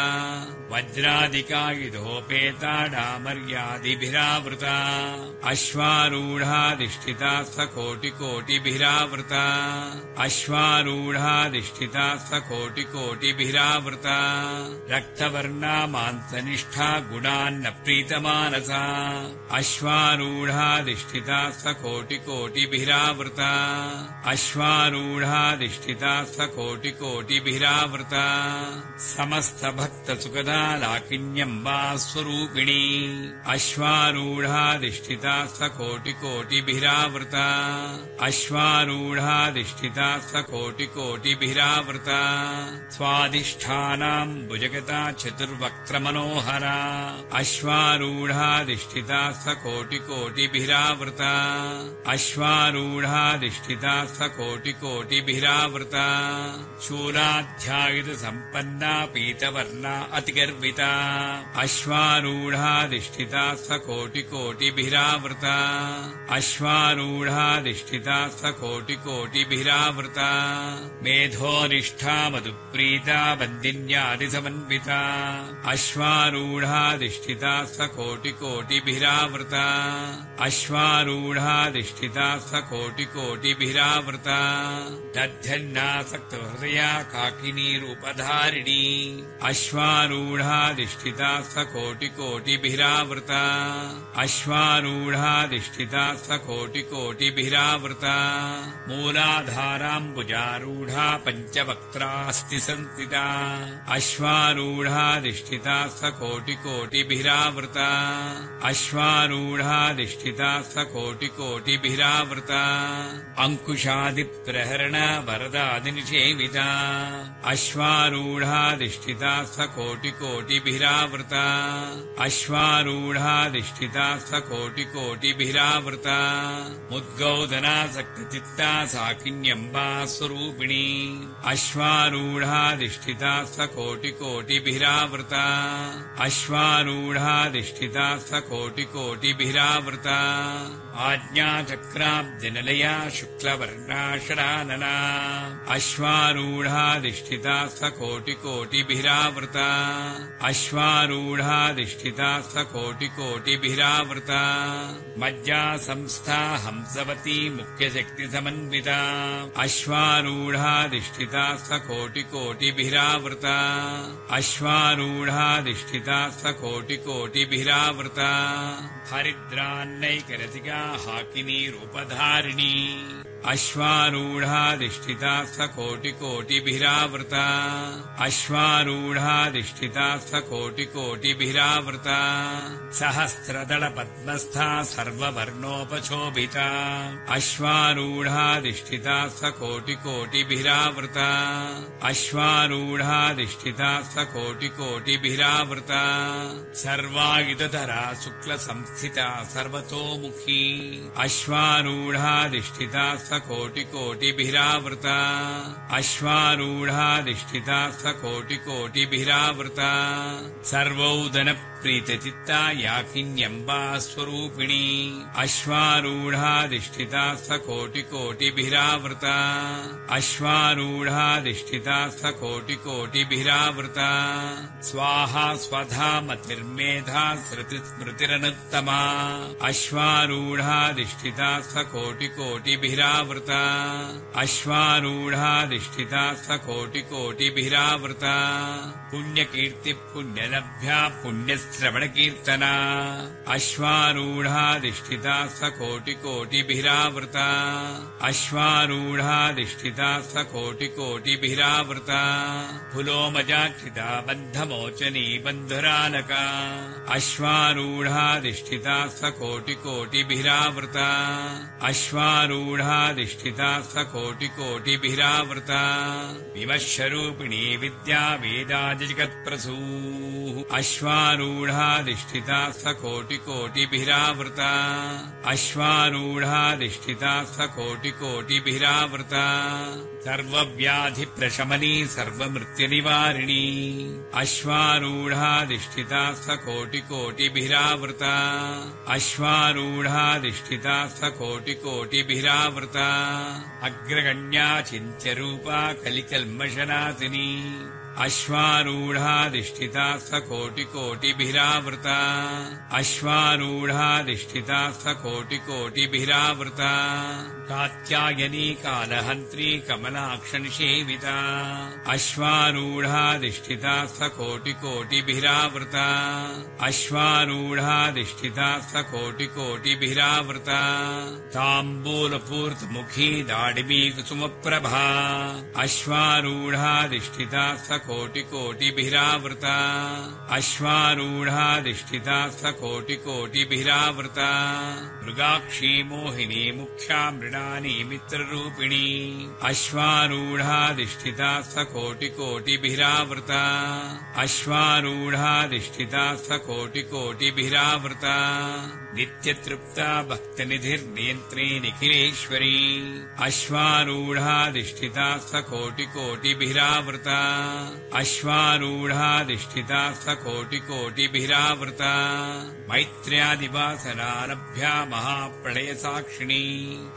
वज्रादिकायुधोपेता डामर्यादिभिरावृता अश्वारूढाधिष्ठिता सकोटिकोटिभिरावृता अश्वारूढाधिष्ठिता सकोटिकोटिभिरावृता रक्तवर्णा मांसनिष्ठा गुणान्न प्रीतमानसा अश्वारूढाधिष्ठिता सकोटिकोटिभिरावृता अश्वारूढाधिष्ठिता सकोटिकोटिभिरावृता समस्तभक्तसुखदा लाकिन्यम्बा स्वरूपिणी अश्वारूढाधिष्ठिता सकोटिकोटिभिरावृता अश्वारूढाधिष्ठिता सकोटिकोटिभिरावृता स्वाधिष्ठानाम्बुजगता चतुर्वक्त्रमनोहरा अश्वारूढाधिष्ठिता सकोटिकोटिभिरावृता अश्वारूढाधिष्ठिता सकोटिकोटिभिरावृता शूलाध्यायुधसम्पन्ना पीतवर्णा अतिगर्विता अश्वारूढाधिष्ठिता सकोटिकोटिभिरावृता अश्वारूढाधिष्ठिता सकोटिकोटिभिरावृता मेधोनिष्ठा मधुप्रीता बन्दिन्यादिसमन्विता अश्वारूढाधिष्ठिता सकोटिकोटिभिरावृता अश्वारूढाधिष्ठिता सकोटिकोटिभिरावृता दध्यन्नासक्तहृदया काकिनीरूपधारिणी अश्वारूढाधिष्ठिता सकोटिकोटिभिरावृता अश्वारूढाधिष्ठिता सकोटिकोटिभिरावृता मूलाधाराम्बुजारूढा पञ्चवक्त्रास्ति संस्थिता अश्वारूढाधिष्ठिता सकोटिकोटिभिरावृता अश्वारूढाधिष्ठिता सकोटिकोटिभिरावृता अंकुशादिप्रहरण वरदादिनिषेविता अश्वारूढाधिष्ठिता सकोटिकोटिभिरावृता अश्वारूढाधिष्ठिता सकोटिकोटिभिरावृता मुद्गौदनासक्तचित्ता साकिन्यम्बा स्वरूपिणी अश्वारूढाधिष्ठिता सकोटिकोटिभिरावृता अश्वारूढाधिष्ठिता सकोटिकोटिभिरावृता आज्ञाचक्राब्दिनिलया शुक्लवर्णाशरानना अश्वारूढाधिष्ठिता सकोटिकोटिभिरावृता अश्वारूढाधिष्ठिता सकोटिकोटिभिरावृता मज्जा संस्था हंसवती मुख्यशक्तिसमन्विता अश्वारूढाधिष्ठिता सकोटिकोटिभिरावृता अश्वारूढाधिष्ठिता सकोटिकोटिभिरावृता हरिद्रान्नैकरसिका हाकिनी रूपधारिणी अश्वारूढाधिष्ठिता सकोटिकोटिभिरावृता अश्वारूढाधिष्ठिता सकोटिकोटिभिरावृता सहस्रदलपद्मस्था सर्ववर्णोपशोभिता अश्वारूढाधिष्ठिता सकोटिकोटिभिरावृता अश्वारूढाधिष्ठिता सकोटिकोटिभिरावृता सर्वायुधधरा शुक्लसंस्थिता सर्वतोमुखी अश्वारूढाधिष्ठिता सकोटिकोटिभिरावृता अश्वारूढाधिष्ठिता सकोटिकोटिभिरावृता सर्वौदनप्रीतचित्ता याकिन्यम्बा स्वरूपिणी अश्वारूढाधिष्ठिता सकोटिकोटिभिरावृता अश्वारूढाधिष्ठिता सकोटिकोटिभिरावृता स्वाहा स्वधा मतिर्मेधा स्मृतिरनुत्तमा अश्वारूढाधिष्ठिता सकोटिकोटिभिरावृता अश्वारूढाधिष्ठिता सकोटिकोटिभिरावृता पुण्यकीर्ति पुण्यलभ्या पुण्यश्रवणकीर्तना अश्वारूढाधिष्ठिता सकोटिकोटिभिरावृता अश्वारूढाधिष्ठिता सकोटिकोटिभिरावृता पुलोमजाक्षिता बन्धमोचनी बन्धुरालका अश्वारूढाधिष्ठिता सकोटिकोटिभिरावृता अश्वारूढाधिष्ठिता सकोटिकोटिभिरावृता विमर्शरूपिणी विद्या वेदाजगत्प्रसूः अश्वारूढाधिष्ठिता सकोटिकोटिभिरावृता अश्वारूढाधिष्ठिता सकोटिकोटिभिरावृता सर्वव्याधिप्रशमनी सर्वमृत्युनिवारिणी अश्वारूढाधिष्ठिता सकोटिकोटिभिरावृता अश्वारूढाधिष्ठिता सकोटिकोटिभिरावृता अग्रगण्या चिन्त्यरूपा कलिकल्मषनाशिनी अश्वारूढाधिष्ठिता सकोटिकोटिभिरावृता अश्वारूढाधिष्ठिता सकोटिकोटिभिरावृता कात्यायनी कालहन्त्री कमलाक्षनिषेविता अश्वारूढाधिष्ठिता सकोटिकोटिभिरावृता अश्वारूढाधिष्ठिता सकोटिकोटिभिरावृता ताम्बूलपूर्तमुखी दाडिमी कुसुमप्रभा अश्वारूढाधिष्ठिता सकोटिकोटिभिरावृता अश्वारूढाधिष्ठिता सकोटिकोटिभिरावृता मृगाक्षी मोहिनी मुख्या मृडानी मित्ररूपिणी अश्वारूढाधिष्ठिता सकोटिकोटिभिरावृता अश्वारूढाधिष्ठिता सकोटिकोटिभिरावृता नित्यतृप्ता भक्तनिधिर्नियन्त्री निखिलेश्वरी अश्वारूढाधिष्ठिता सकोटिकोटिभिरावृता अश्वारूढाधिष्ठिता सकोटिकोटिभिरावृता मैत्र्यादिवासनारभ्या महाप्रलयसाक्षिणी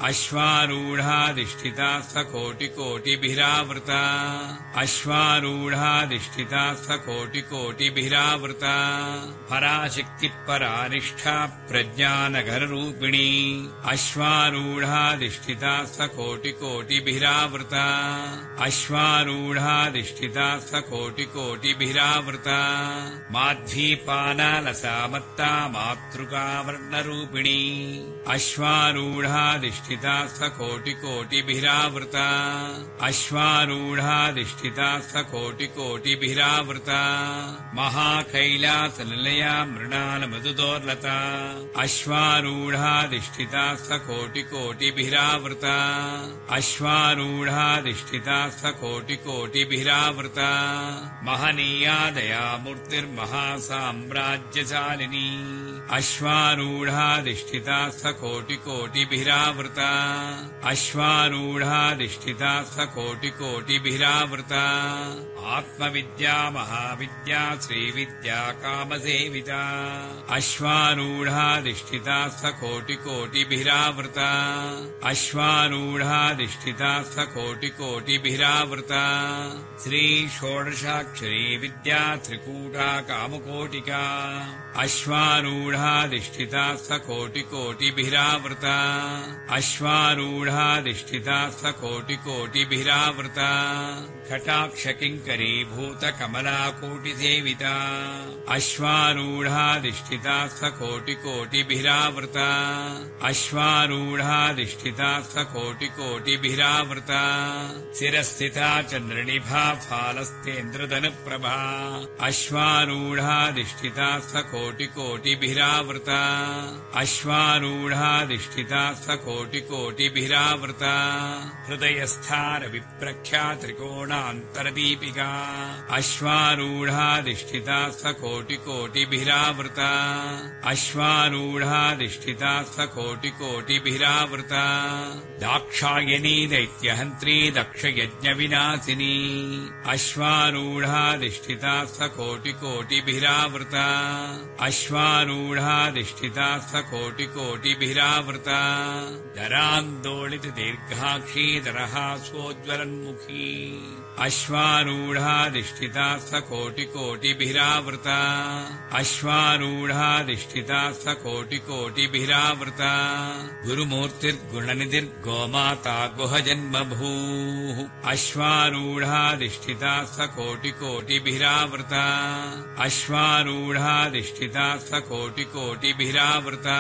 अश्वारूढाधिष्ठिता सकोटिकोटिभिरावृता अश्वारूढाधिष्ठिता सकोटिकोटिभिरावृता पराशक्तिपरानिष्ठा प्रज्ञानघनरूपिणी अश्वारूढाधिष्ठिता सकोटिकोटिभिरावृता अश्वारूढाधिष्ठिता सकोटिकोटिभिरावृता माध्वीपानालसामत्ता मातृकावर्णरूपिणी अश्वारूढाधिष्ठिता सकोटिकोटिभिरावृता अश्वारूढाधिष्ठिता सकोटिकोटिभिरावृता महाकैलासनिलया मृणालमधुदोर्लता अश्वारूढाधिष्ठिता सकोटिकोटिभिरावृता अश्वारूढाधिष्ठिता सकोटिकोटिभिरावृता महनीया दयामूर्तिर्महासाम्राज्यशालिनी अश्वारूढाधिष्ठिता सकोटिकोटिभिरावृता अश्वारूढाधिष्ठिता सकोटिकोटिभिरावृता आत्मविद्या महाविद्या श्रीविद्या कामसेविता अश्वारूढाधिष्ठिता सकोटिकोटिभिरावृता अश्वारूढाधिष्ठिता सकोटिकोटिभिरावृता श्री षोडशाक्षरी विद्या त्रिकूटा कामकोटिका अश्वारूढाधिष्ठिता सकोटिकोटिभिरावृता अश्वारूढाधिष्ठिता सकोटिकोटिभिरावृता कटाक्षकिङ्करीभूतकमलाकोटिसेविता अश्वारूढाधिष्ठिता सकोटिकोटिभिरावृता अश्वारूढाधिष्ठिता सकोटिकोटिभिरावृता शिरस्थिता चन्द्रनिभा फालस्तेन्द्रधनुप्रभा अश्वारूढाधिष्ठिता सकोटिकोटिभिरावृता अश्वारूढाधिष्ठिता सकोटिकोटिभिरावृता हृदयस्थानविप्रख्या त्रिकोणान्तरदीपिका अश्वारूढाधिष्ठिता सकोटिकोटिभिरावृता अश्वारूढाधिष्ठिता सकोटिकोटिभिरावृता दाक्षायणी दैत्यहन्त्री दक्षयज्ञविनाशिनी अश्वारूढाधिष्ठिता सकोटिकोटिभिरावृता अश्वारूढाधिष्ठिता सकोटिकोटिभिरावृता दरान्दोलितदीर्घाक्षी दरहासोज्ज्वलन्मुखी अश्वारूढाधिष्ठिता सकोटिकोटिभिरावृता अश्वारूढाधिष्ठिता सकोटिकोटिभिरावृता गुरुमूर्तिर्गुणनिधिर्गोमाता गुहजन्मभूः अश्वारूढाधिष्ठिता सकोटिकोटिभिरावृता अश्वारूढाधिष्ठिता सकोटिकोटिभिरावृता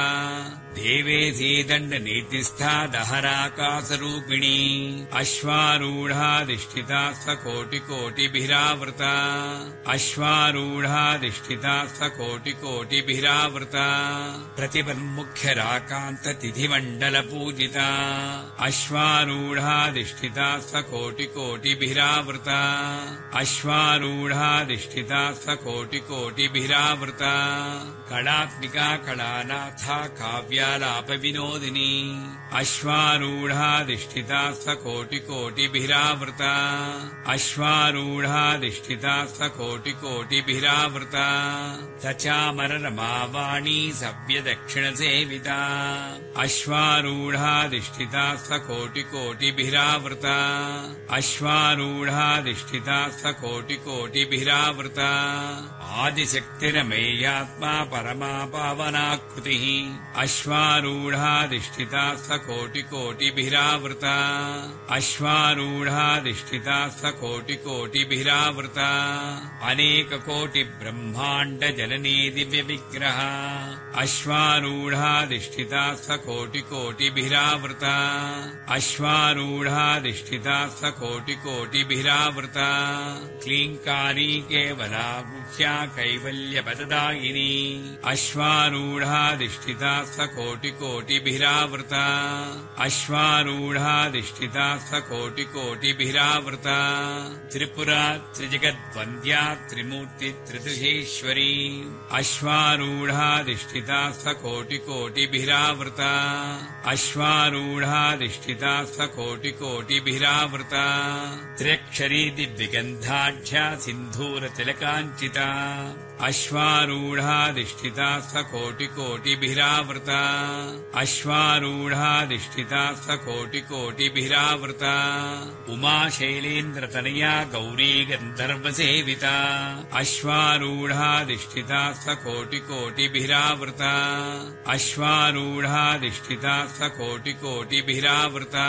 देवेशी दण्डनीतिस्था दहराकाशरूपिणी अश्वारूढाधिष्ठिता सकोटिकोटिभिरावृता अश्वारूढाधिष्ठिता सकोटिकोटिभिरावृता प्रतिपन्मुख्यराकान्ततिथिमण्डलपूजिता अश्वारूढाधिष्ठिता सकोटिकोटिभिरावृता अश्वारूढाधिष्ठिता सकोटिकोटिभिरावृता कलात्मिका कलानाथा काव्यालापविनोदिनी अश्वारूढाधिष्ठिता सकोटिकोटिभिरावृता अश्वारूढाधिष्ठिता सकोटिकोटिभिरावृता सचामररमावाणी सव्यदक्षिणसेविता अश्वारूढाधिष्ठिता सकोटिकोटिभिरावृता अश्वारूढाधिष्ठिता सकोटिकोटिभिरावृता आदिशक्तिरमेयात्मा परमा पावनाकृतिः अश्वारूढाधिष्ठिता सकोटिकोटिभिरावृता अश्वारूढाधिष्ठिता सकोटिकोटिभिरावृता अनेककोटिब्रह्माण्डजननी दिव्यविग्रह अश्वारूढाधिष्ठिता सकोटिकोटिभिरावृता अश्वारूढाधिष्ठिता सकोटिकोटिभिरावृता क्लीङ्कारी केवला गुह्या कैवल्यपददायिनी अश्वारूढाधिष्ठिता सकोटिकोटिभिरावृता अश्वारूढाधिष्ठिता सकोटिकोटिभिरावृता त्रिपुरा त्रिजगद्वन्द्या त्रिमूर्ति त्रिदशेश्वरी अश्वारूढाधिष्ठिता सकोटिकोटिभिरावृता अश्वारूढाधिष्ठिता सकोटिकोटिभिरावृता त्र्यक्षरी दिव्यगन्धाढ्या सिन्धूरतिलकाञ्चिता अश्वारूढाधिष्ठिता सकोटिकोटिभिरावृता अश्वारूढाधिष्ठिता सकोटिकोटिभिरावृता उमाशैलेन्द्रतनया गौरी गन्धर्वसेविता अश्वारूढाधिष्ठिता सकोटिकोटिभिरावृता अश्वारूढाधिष्ठिता सकोटिकोटिभिरावृता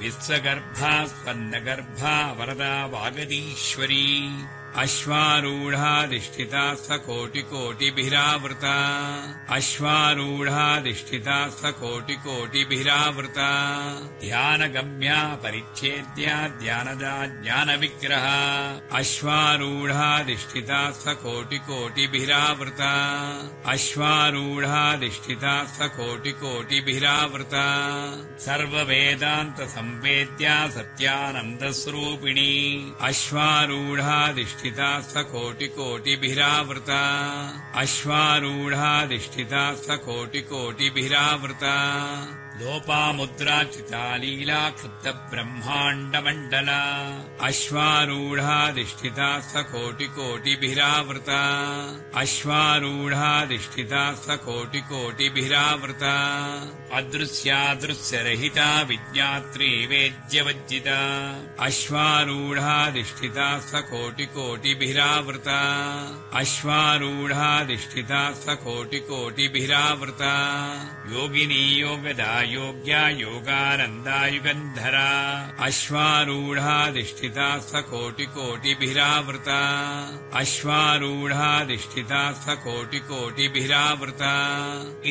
विश्वगर्भा स्वर्णगर्भा वरदा वागदीश्वरी अश्वारूढाधिष्ठिता सकोटिकोटिभिरावृता अश्वारूढाधिष्ठिता सकोटिकोटिभिरावृता ध्यानगम्या परिच्छेद्या ध्यानदा ज्ञानविग्रह अश्वारूढाधिष्ठिता सकोटिकोटिभिरावृता अश्वारूढाधिष्ठिता सकोटिकोटिभिरावृता सर्ववेदान्तसंवेद्या सत्यानन्दस्वरूपिणी अश्वारूढाधिष्ठिता सकोटिकोटिभिरावृता अश्वारूढाधिष्ठिता सकोटिकोटिभिरावृता लोपामुद्राचिता लीला क्षुब्धब्रह्माण्डमण्डला अश्वारूढाधिष्ठिता सकोटिकोटिभिरावृता अश्वारूढाधिष्ठिता सकोटिकोटिभिरावृता अदृश्यादृश्यरहिता विज्ञात्री वेद्यवज्जिता अश्वारूढाधिष्ठिता सकोटिकोटिभिरावृता अश्वारूढाधिष्ठिता सकोटिकोटिभिरावृता योगिनी योगदा योग्या योगानन्दायुगन्धरा अश्वारूढाधिष्ठिता सकोटिकोटिभिरावृता अश्वारूढाधिष्ठिता सकोटिकोटिभिरावृता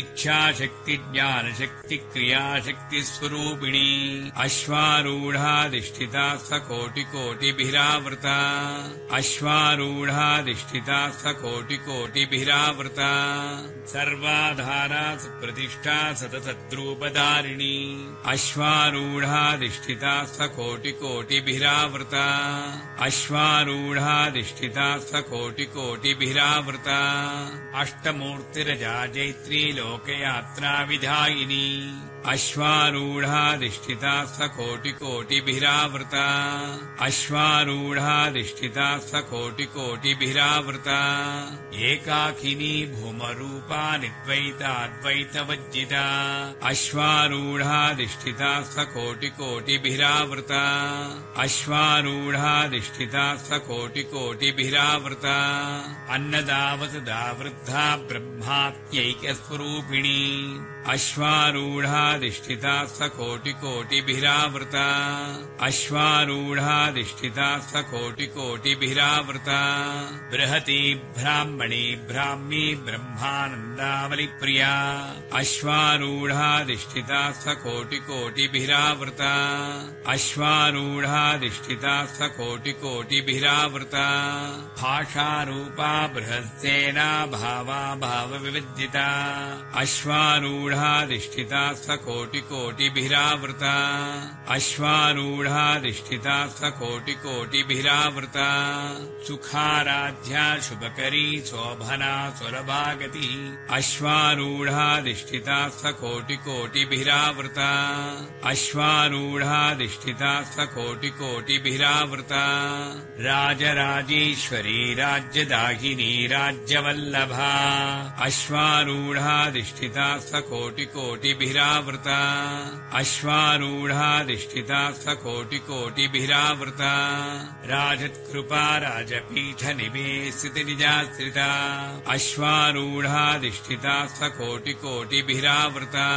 इच्छाशक्तिज्ञानशक्तिक्रियाशक्तिस्वरूपिणी अश्वारूढाधिष्ठिता सकोटिकोटिभिरावृता अश्वारूढाधिष्ठिता सकोटिकोटिभिरावृता सर्वाधारा सुप्रतिष्ठा सततद्रूपधारिणी अश्वारूढाधिष्ठिता सकोटिकोटिभिरावृता अश्वारूढाधिष्ठिता सकोटिकोटिभिरावृता अष्टमूर्तिरजा जैत्री लोकयात्रा विधायिनी अश्वारूढाधिष्ठिता सकोटिकोटिभिरावृता अश्वारूढाधिष्ठिता सकोटिकोटिभिरावृता एकाकिनी भूमरूपा निद्वैताद्वैतवज्जिता अश्वारूढाधिष्ठिता सकोटिकोटिभिरावृता अश्वारूढाधिष्ठिता सकोटिकोटिभिरावृता अन्नदावसदा वृद्धा ब्रह्मात्यैक्यस्वरूपिणी अश्वारूढाधिष्ठिता सकोटिकोटिभिरावृता अश्वारूढाधिष्ठिता सकोटिकोटिभिरावृता बृहती ब्राह्मणी ब्राह्मी ब्रह्मानन्दावलिप्रिया अश्वारूढाधिष्ठिता सकोटिकोटिभिरावृता अश्वारूढाधिष्ठिता सकोटिकोटिभिरावृता भाषारूपा बृहस्सेना भावा भावविविद्यता अश्वारूढाधिष्ठिता सकोटिकोटिभिरावृता अश्वारूढाधिष्ठिता सकोटिकोटिभिरावृता सुखाराध्या शुभकरी शोभना सुलभागति अश्वारूढाधिष्ठिता सकोटिकोटिभिरावृता अश्वारूढाधिष्ठिता सकोटिकोटिभिरावृता राजराजेश्वरी राज्यदाहिनी राज्यवल्लभा अश्वारूढाधिष्ठिता सकोटिकोटिभिरावृता अश्वारूढाधिष्ठिता सकोटिकोटिभिरावृता राजत्कृपा राजपीठनिवेशितनिजाश्रिता अश्वारूढाधिष्ठिता सकोटिकोटिभिरावृता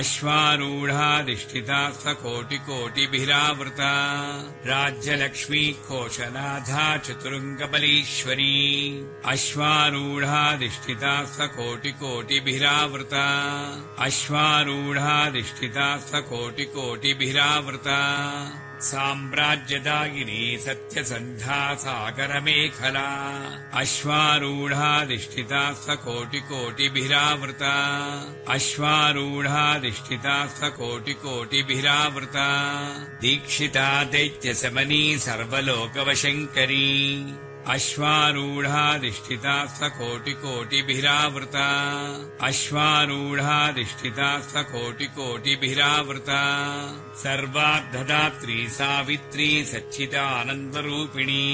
अश्वारूढाधिष्ठिता सकोटिकोटिभिरावृता राज्यलक्ष्मी कोशनाथा चतुरङ्गबलीश्वरी अश्वारूढाधिष्ठिता सकोटिकोटिभिरावृता अश्वारूढाधिष्ठिता सकोटिकोटिभिरावृता साम्राज्यदायिनी सत्यसन्धा सागरमेखला अश्वारूढाधिष्ठिता सकोटिकोटिभिरावृता अश्वारूढाधिष्ठिता सकोटिकोटिभिरावृता दीक्षिता दैत्यशमनी सर्वलोकवशङ्करी अश्वारूढाधिष्ठिता सकोटिकोटिभिरावृता अश्वारूढाधिष्ठिता सकोटिकोटिभिरावृता सर्वार्धदात्री सावित्री सच्चिदानन्दरूपिणी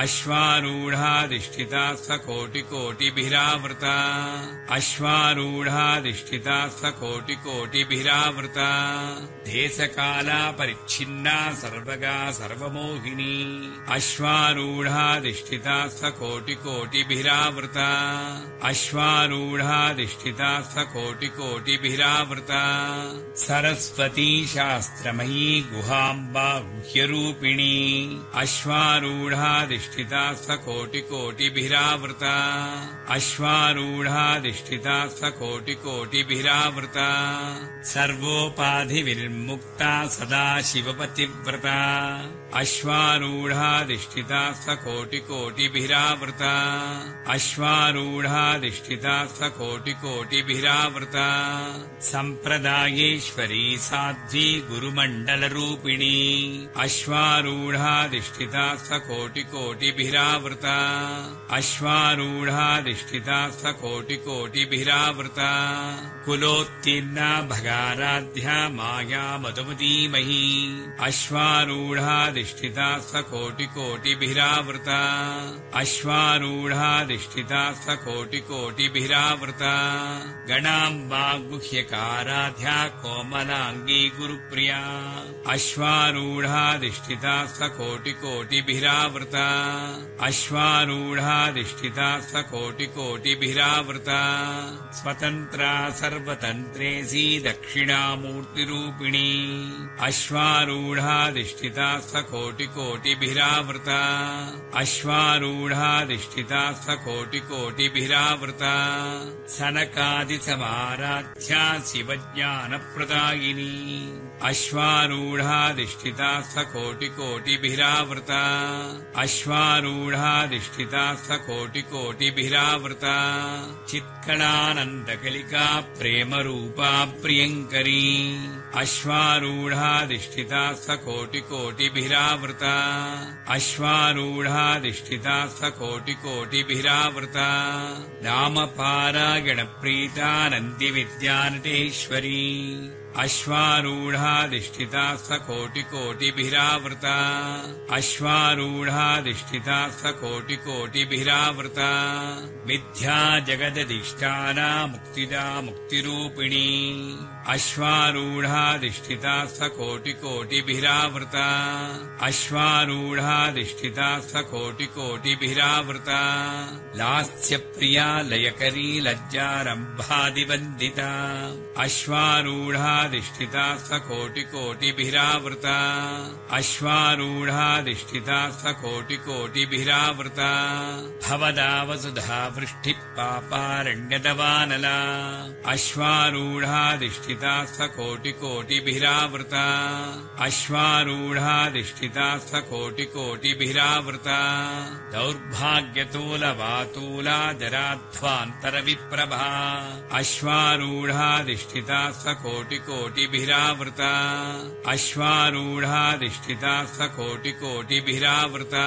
अश्वारूढाधिष्ठिता सकोटिकोटिभिरावृता अश्वारूढाधिष्ठिता सकोटिकोटिभिरावृता देशकाला परिच्छिन्ना सर्वगा सर्वमोहिनी अश्वारूढाधिष्ठिता सकोटिकोटिभिरावृता अश्वारूढाधिष्ठिता सकोटिकोटिभिरावृता सरस्वती शास्त्रमयी गुहाम्बा गुह्यरूपिणी अश्वारूढाधिष्ठिता सकोटिकोटिभिरावृता अश्वारूढाधिष्ठिता सकोटिकोटिभिरावृता सर्वोपाधिविर्मुक्ता सदा शिवपतिव्रता अश्वारूढाधिष्ठिता सकोटिकोटिभिरावृता अश्वारूढाधिष्ठिता सकोटिकोटिभिरावृता सम्प्रदायेश्वरी साध्वी गुरुमण्डलरूपिणी अश्वारूढाधिष्ठिता सकोटिकोटिभिरावृता अश्वारूढाधिष्ठिता सकोटिकोटिभिरावृता कुलोत्तीर्णा भगाराध्या माया मधुमतीमही अश्वारूढाधिष्ठिता सकोटिकोटिभिरावृता अश्वारूढाधिष्ठिता सकोटिकोटिभिरावृता गणाम्बा गुह्यकाराध्या कोमलाङ्गी गुरुप्रिया अश्वारूढाधिष्ठिता सकोटिकोटिभिरावृता अश्वारूढाधिष्ठिता सकोटिकोटिभिरावृता स्वतन्त्रा सर्वतन्त्रेसी दक्षिणामूर्तिरूपिणी अश्वारूढाधिष्ठिता सकोटिकोटिभिरावृता अश्वारूढाधिष्ठिता सकोटिकोटिभिरावृता सनकादिसमाराध्या शिवज्ञानप्रदायिनी अश्वारूढाधिष्ठिता सकोटिकोटिभिरावृता अश्वारूढाधिष्ठिता सकोटिकोटिभिरावृता चित्कलानन्दकलिका प्रेमरूपा प्रियङ्करी अश्वारूढाधिष्ठिता सकोटिकोटिभिरावृता अश्वारूढाधिष्ठिता सकोटिकोटिभिरावृता नामपारायणप्रीता नन्दिविद्यानटेश्वरी अश्वारूढाधिष्ठिता सकोटिकोटिभिरावृता अश्वारूढाधिष्ठिता सकोटिकोटिभिरावृता मिथ्या जगदधिष्ठाना मुक्तिदा मुक्तिरूपिणी अश्वारूढाधिष्ठिता सकोटिकोटिभिरावृता अश्वारूढाधिष्ठिता सकोटिकोटिभिरावृता लास्यप्रिया लयकरी लज्जारम्भादिवन्दिता अश्वारूढाधिष्ठिता सकोटिकोटिभिरावृता अश्वारूढाधिष्ठिता सकोटिकोटिभिरावृता भवदावसुधा वृष्टिः पापारण्यदवानला अश्वारूढाधिष्ठिता सकोटिकोटिभिरावृता अश्वारूढाधिष्ठिता सकोटिकोटिभिरावृता दौर्भाग्यतूलवातूला जराध्वान्तरविप्रभा अश्वारूढाधिष्ठिता सकोटिकोटिभिरावृता अश्वारूढाधिष्ठिता सकोटिकोटिभिरावृता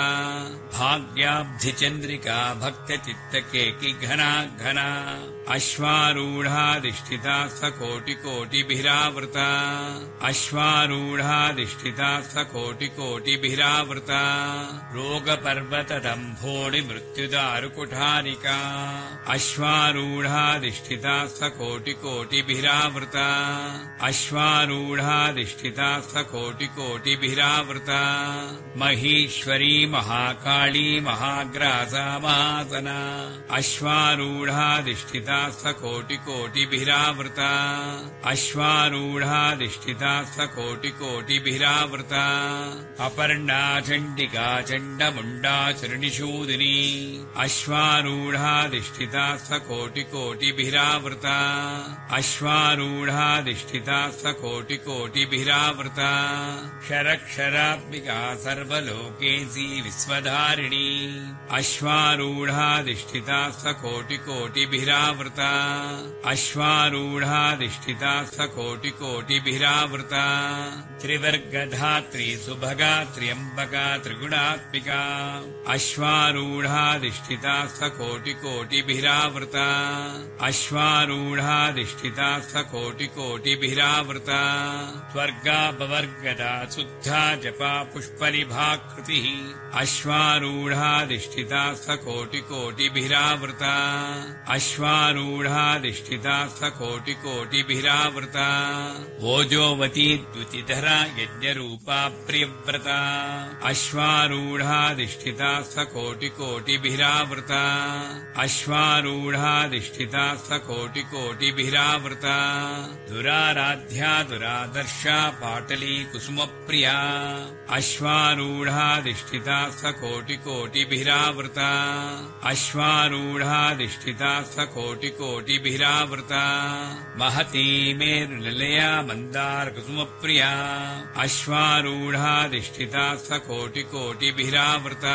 भाग्याब्धिचन्द्रिका भक्तचित्तकेकि घना घना अश्वारूढाधिष्ठिता सकोटिकोटिभिरावृता अश्वारूढाधिष्ठिता सकोटिकोटिभिरावृता रोगपर्वतदम्भोणि मृत्युदारुकुठारिका अश्वारूढाधिष्ठिता सकोटिकोटिभिरावृता अश्वारूढाधिष्ठिता सकोटिकोटिभिरावृता महेश्वरी महाकाली महाग्रासा महासना अश्वारूढाधिष्ठिता सकोटिकोटिभिरावृता अश्वारूढाधिष्ठिता सकोटिकोटिभिरावृता अपर्णा चण्डिका चण्डमुण्डा चरणिशूदिनी अश्वारूढाधिष्ठिता सकोटिकोटिभिरावृता अश्वारूढाधिष्ठिता सकोटिकोटिभिरावृता क्षरक्षरात्मिका सर्वलोकेशी विश्वधारिणी अश्वारूढाधिष्ठिता सकोटिकोटिभिरावृता अश्वारूढाधिष्ठिता सकोटिकोटिभिरावृता त्रिवर्गधात्री सुभगा त्र्यम्बका त्रिगुणात्मिका अश्वारूढाधिष्ठिता सकोटिकोटिभिरावृता अश्वारूढाधिष्ठिता सकोटिकोटिभिरावृता स्वर्गापवर्गदा शुद्धा जपा पुष्पनिभाकृतिः अश्वारूढाधिष्ठिता सकोटिकोटिभिरावृता अश्वारूढाधिष्ठिता सकोटिकोटिभिरावृता कोटिकोटिभिरावृता ओजोवती द्युतिधरा यज्ञरूपा प्रियव्रता अश्वारूढाधिष्ठिता सकोटिकोटिभिरावृता अश्वारूढाधिष्ठिता सकोटिकोटिभिरावृता दुराराध्या दुरादर्शा पाटली कुसुमप्रिया अश्वारूढाधिष्ठिता सकोटिकोटिभिरावृता अश्वारूढाधिष्ठिता सकोटिकोटिभिरावृता महती मेरुनिलया मन्दारकुसुमप्रिया अश्वारूढाधिष्ठिता सकोटिकोटिभिरावृता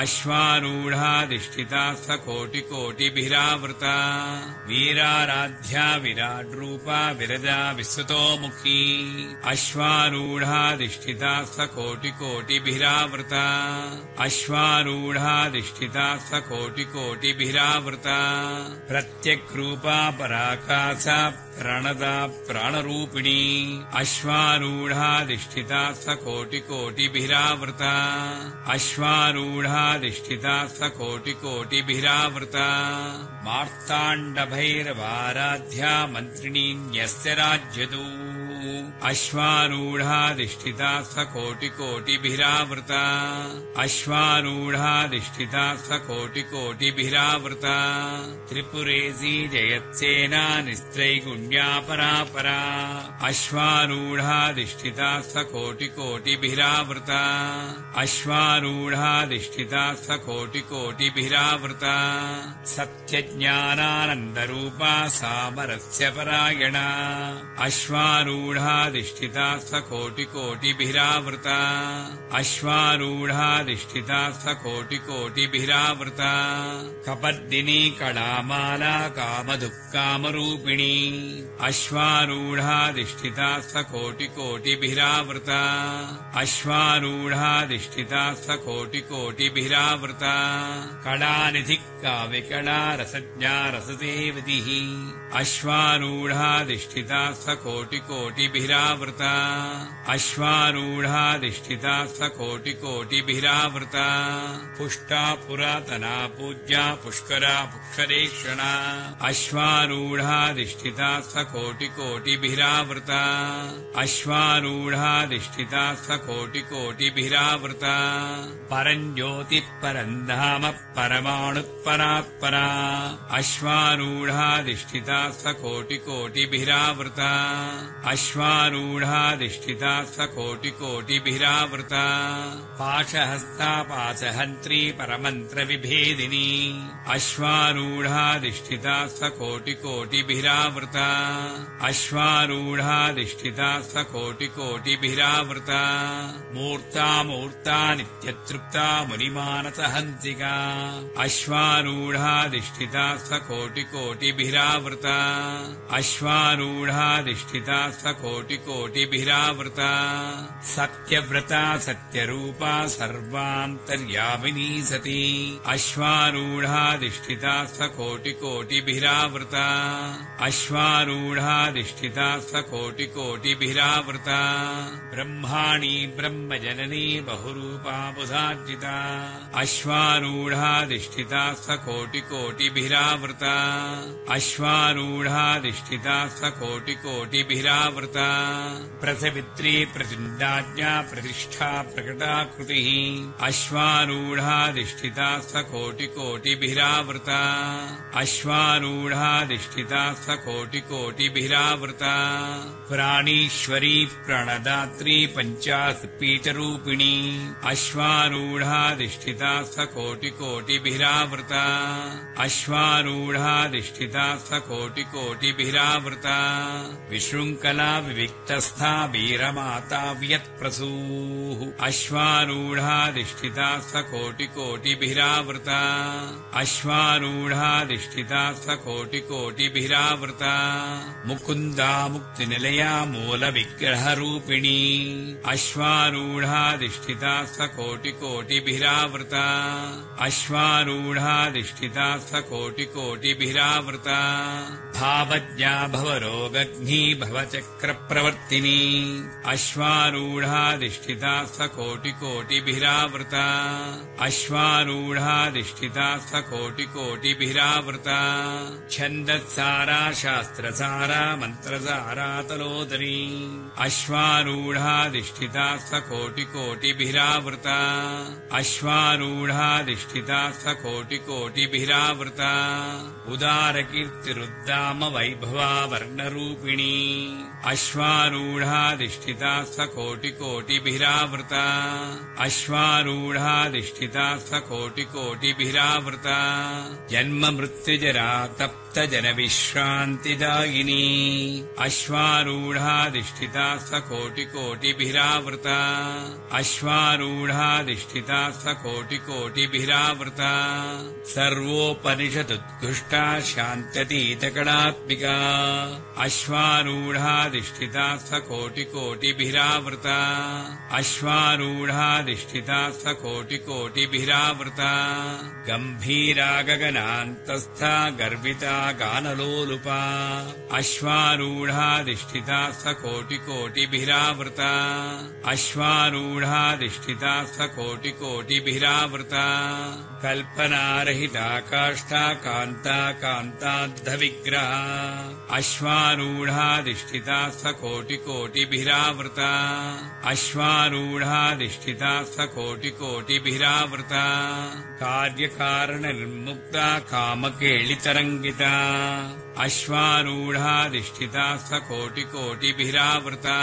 अश्वारूढाधिष्ठिता सकोटिकोटिभिरावृता वीराराध्या विराड्रूपा विरजा विस्तुतोमुखी अश्वारूढाधिष्ठिता सकोटिकोटिभिरावृता अश्वारूढाधिष्ठिता सकोटिकोटिभिरावृता प्रत्यग्रूपा पराकाशा प्रणदा प्राणरूपिणी अश्वारूढाधिष्ठिता सकोटिकोटिभिरावृता अश्वारूढाधिष्ठिता सकोटिकोटिभिरावृता मार्ताण्डभैरवाराध्या मन्त्रिणी न्यस्य राज्यदू अश्वारूढाधिष्ठिता सकोटिकोटिभिरावृता अश्वारूढाधिष्ठिता सकोटिकोटिभिरावृता त्रिपुरेशी जयत्सेना निस्त्रैगुण्यापरापरा अश्वारूढाधिष्ठिता सकोटिकोटिभिरावृता अश्वारूढाधिष्ठिता सकोटिकोटिभिरावृता सत्यज्ञानानन्दरूपा सामरस्य परायणा अश्वारूढाधिष्ठिता सकोटिकोटिभिरावृता अश्वारूढाधिष्ठिता सकोटिकोटिभिरावृता कपर्दिनी कलामाला कामधुक्कामरूपिणी अश्वारूढाधिष्ठिता सकोटिकोटिभिरावृता अश्वारूढाधिष्ठिता सकोटिकोटिभिरावृता कलानिधिकाव्यकला रसज्ञा रसदेवतिः अश्वारूढाधिष्ठिता सकोटिकोटिभिरावृता अश्वारूढाधिष्ठिता सकोटिकोटिभिरावृता पुष्टा पुरातना पूज्या पुष्करा पुष्करेक्षणा अश्वारूढाधिष्ठिता सकोटिकोटिभिरावृता अश्वारूढाधिष्ठिता सकोटिकोटिभिरावृता परञ्ज्योतिः परन्धाम परमाणुत्परात्परा अश्वारूढाधिष्ठिता सकोटिकोटिभिरावृता अश्वारूढाधिष्ठिता सकोटिकोटिभिरावृता पाशहस्ता पाशहन्त्री परमन्त्रविभेदिनी अश्वारूढाधिष्ठिता सकोटिकोटिभिरावृता अश्वारूढाधिष्ठिता सकोटिकोटिभिरावृता मूर्ता मूर्ता नित्यतृप्ता मुनिमानसहंसिका अश्वारूढाधिष्ठिता सकोटिकोटिभिरावृता अश्वारूढाधिष्ठिता सकोटिकोटिभिरावृता सत्यव्रता सत्यरूपा सर्वान्तर्यामिनी सती अश्वारूढाधिष्ठिता सकोटिकोटिभिरावृता अश्वारूढाधिष्ठिता सकोटिकोटिभिरावृता ब्रह्माणी ब्रह्मजननी बहुरूपा बुधार्जिता अश्वारूढाधिष्ठिता सकोटिकोटिभिरावृता अश्वारूढाधिष्ठिता सकोटिकोटिभिरावृता प्रसवित्री प्रचण्डाज्ञा प्रतिष्ठा प्रकटाकृतिः अश्वारूढाधिष्ठिता सकोटिकोटिभिरावृता अश्वारूढाधिष्ठिता सकोटिकोटिभिरावृता प्राणीश्वरी प्रणदात्री पञ्चासपीठरूपिणी अश्वारूढाधिष्ठिता सकोटिकोटिभिरावृता अश्वारूढाधिष्ठिता सकोटिकोटिभिरावृता विशृङ्खला विविक्तस्था वीरमाता व्यत्प्रसूः अश्वारूढाधिष्ठिता सकोटिकोटिभिरावृता अश्वारूढाधिष्ठिता सकोटिकोटिभिरावृता मुकुन्दा मुक्तिनिलया मूलविग्रहरूपिणी अश्वारूढाधिष्ठिता सकोटिकोटिभिरावृता अश्वारूढाधिष्ठिता सकोटिकोटिभिरावृता भावज्ञा भवरोगग्नी भवचक्रप्रभा प्रवर्तिनी अश्वारूढाधिष्ठिता सकोटिकोटिभिरावृता अश्वारूढाधिष्ठिता सकोटिकोटिभिरावृता छन्दसारा शास्त्रसारा मन्त्रसारा तलोदरी अश्वारूढाधिष्ठिता सकोटिकोटिभिरावृता अश्वारूढाधिष्ठिता सकोटिकोटिभिरावृता उदारकीर्तिरुद्दाम वैभवा वर्णरूपिणी अश्वारूढाधिष्ठिता सकोटिकोटिभिरावृता अश्वारूढाधिष्ठिता सकोटिकोटिभिरावृता जन्म मृत्युजरा तप्तजनविश्रान्तिदायिनी अश्वारूढाधिष्ठिता सकोटिकोटिभिरावृता अश्वारूढाधिष्ठिता सकोटिकोटिभिरावृता सर्वोपनिषदुद्घुष्टा शान्त्यतीतकणात्मिका अश्वारूढाधिष्ठिता सकोटिकोटिभिरावृता अश्वारूढाधिष्ठिता सकोटिकोटिभिरावृता गम्भीरा गगनान्तस्था गर्विता गानलोलुपा अश्वारूढाधिष्ठिता सकोटिकोटिभिरावृता अश्वारूढाधिष्ठिता सकोटिकोटिभिरावृता कल्पनारहिता काष्ठा कान्ता कान्ताद्धविग्रहा अश्वारूढाधिष्ठिता सकोटिकोटिभिरावृता अश्वारूढाधिष्ठिता सकोटिकोटिभिरावृता कार्यकारणनिर्मुक्ता कामकेलितरङ्गिता अश्वारूढाधिष्ठिता सकोटिकोटिभिरावृता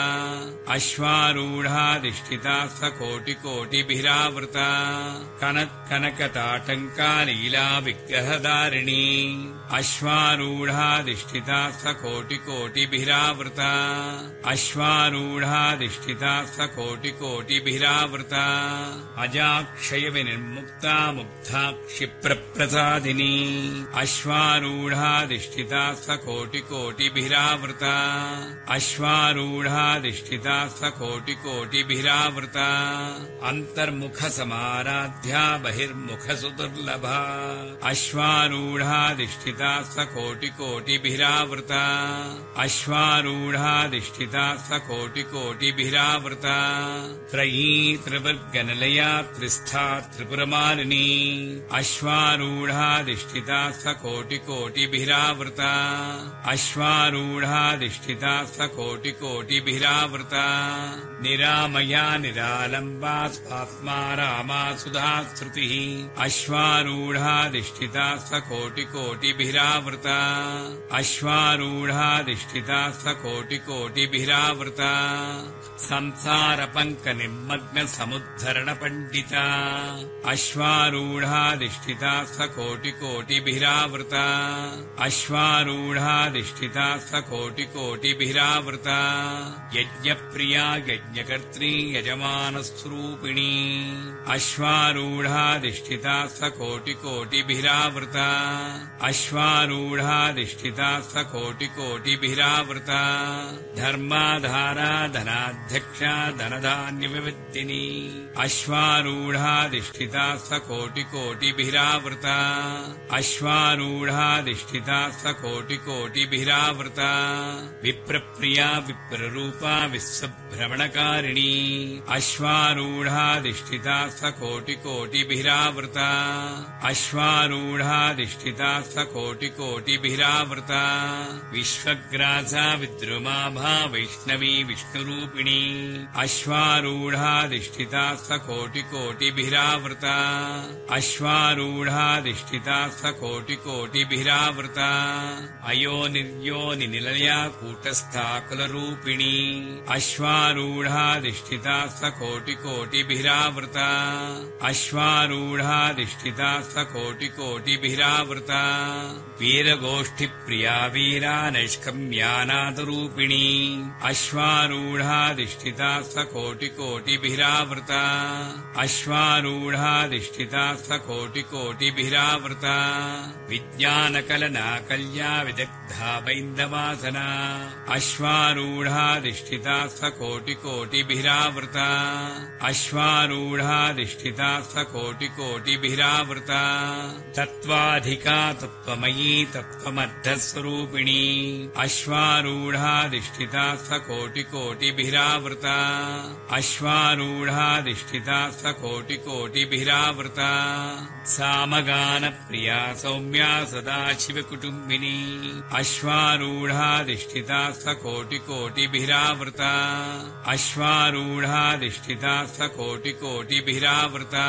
अश्वारूढाधिष्ठिता सकोटिकोटिभिरावृता कनत्कनकताटङ्का लीला विग्रहधारिणी अश्वारूढाधिष्ठिता सकोटिकोटिभिरावृता अश्वारूढाधिष्ठिता सकोटिकोटिभिरावृता अजाक्षयविनिर्मुक्ता मुग्धा क्षिप्रप्रसादिनी अश्वारूढाधिष्ठिता सकोटिकोटिभिरावृता अश्वारूढाधिष्ठिता सकोटिकोटिभिरावृता अन्तर्मुखसमाराध्या बहिर्मुखसुदुर्लभा अश्वारूढाधिष्ठिता सकोटिकोटिभिरावृता अश्वारूढाधिष्ठिता सकोटिकोटिभिरावृता त्रयी त्रिवर्गनिलया त्रिस्था त्रिपुरमालिनी अश्वारूढाधिष्ठिता सकोटिकोटिभिरावृता अश्वारूढाधिष्ठिता सकोटिकोटिभिरावृता निरामया निरालम्बा स्वात्मा रामा सुधा श्रुतिः अश्वारूढाधिष्ठिता सकोटिकोटिभिरावृता अश्वारूढाधिष्ठिता सकोटिकोटिभिरावृता संसारपङ्कनिमग्नसमुद्धरणपण्डिता अश्वारूढाधिष्ठिता सकोटिकोटिभिरावृता अश्वारूढाधिष्ठिता सकोटिकोटिभिरावृता यज्ञप्रिया यज्ञकर्त्री यजमानस्वरूपिणी अश्वारूढाधिष्ठिता सकोटिकोटिभिरावृता अश्वारूढाधिष्ठिता सकोटिकोटिभिरावृता धर्माधारा धनाध्यक्षा धनधान्यविविद्धिनी अश्वारूढाधिष्ठिता सकोटिकोटिभिरावृता अश्वारूढाधिष्ठिता सकोटिकोटिभिरावृता विप्रप्रिया विप्ररूपा विश्वभ्रमणकारिणी अश्वारूढाधिष्ठिता सकोटिकोटिभिरावृता अश्वारूढाधिष्ठिता सकोटिकोटिभिरावृता विश्वग्रासा विद्रुमाभा वैष्णवी विष्णुरूपिणी अश्वारूढाधिष्ठिता सकोटिकोटिभिरावृता अश्वारूढाधिष्ठिता सकोटिकोटिभिरावृता अयोनिर्योनिनिलया कूटस्था कुलरूपिणी अश्वारूढाधिष्ठिता सकोटिकोटिभिरावृता अश्वारूढाधिष्ठिता सकोटिकोटिभिरावृता वीरगोष्ठिप्रिया वीरा नैष्कम्यानादरूपिणी अश्वारूढाधिष्ठिता सकोटिकोटिभिरावृता अश्वारूढाधिष्ठिता सकोटिकोटिभिरावृता विज्ञानकलनाकल्या विदग्धा वैन्दवासना अश्वारूढाधिष्ठिता सकोटिको सकोटिकोटिभिरावृता अश्वारूढाधिष्ठिता सकोटिकोटिभिरावृता तत्त्वाधिका तत्त्वमयी तत्त्वमर्धस्वरूपिणी अश्वारूढाधिष्ठिता सकोटिकोटिभिरावृता अश्वारूढाधिष्ठिता सकोटिकोटिभिरावृता सामगानप्रिया सौम्या सदाशिवकुटुम्बिनी अश्वारूढाधिष्ठिता सकोटिकोटिभिरावृता अश्वारूढाधिष्ठिता सकोटिकोटिभिरावृता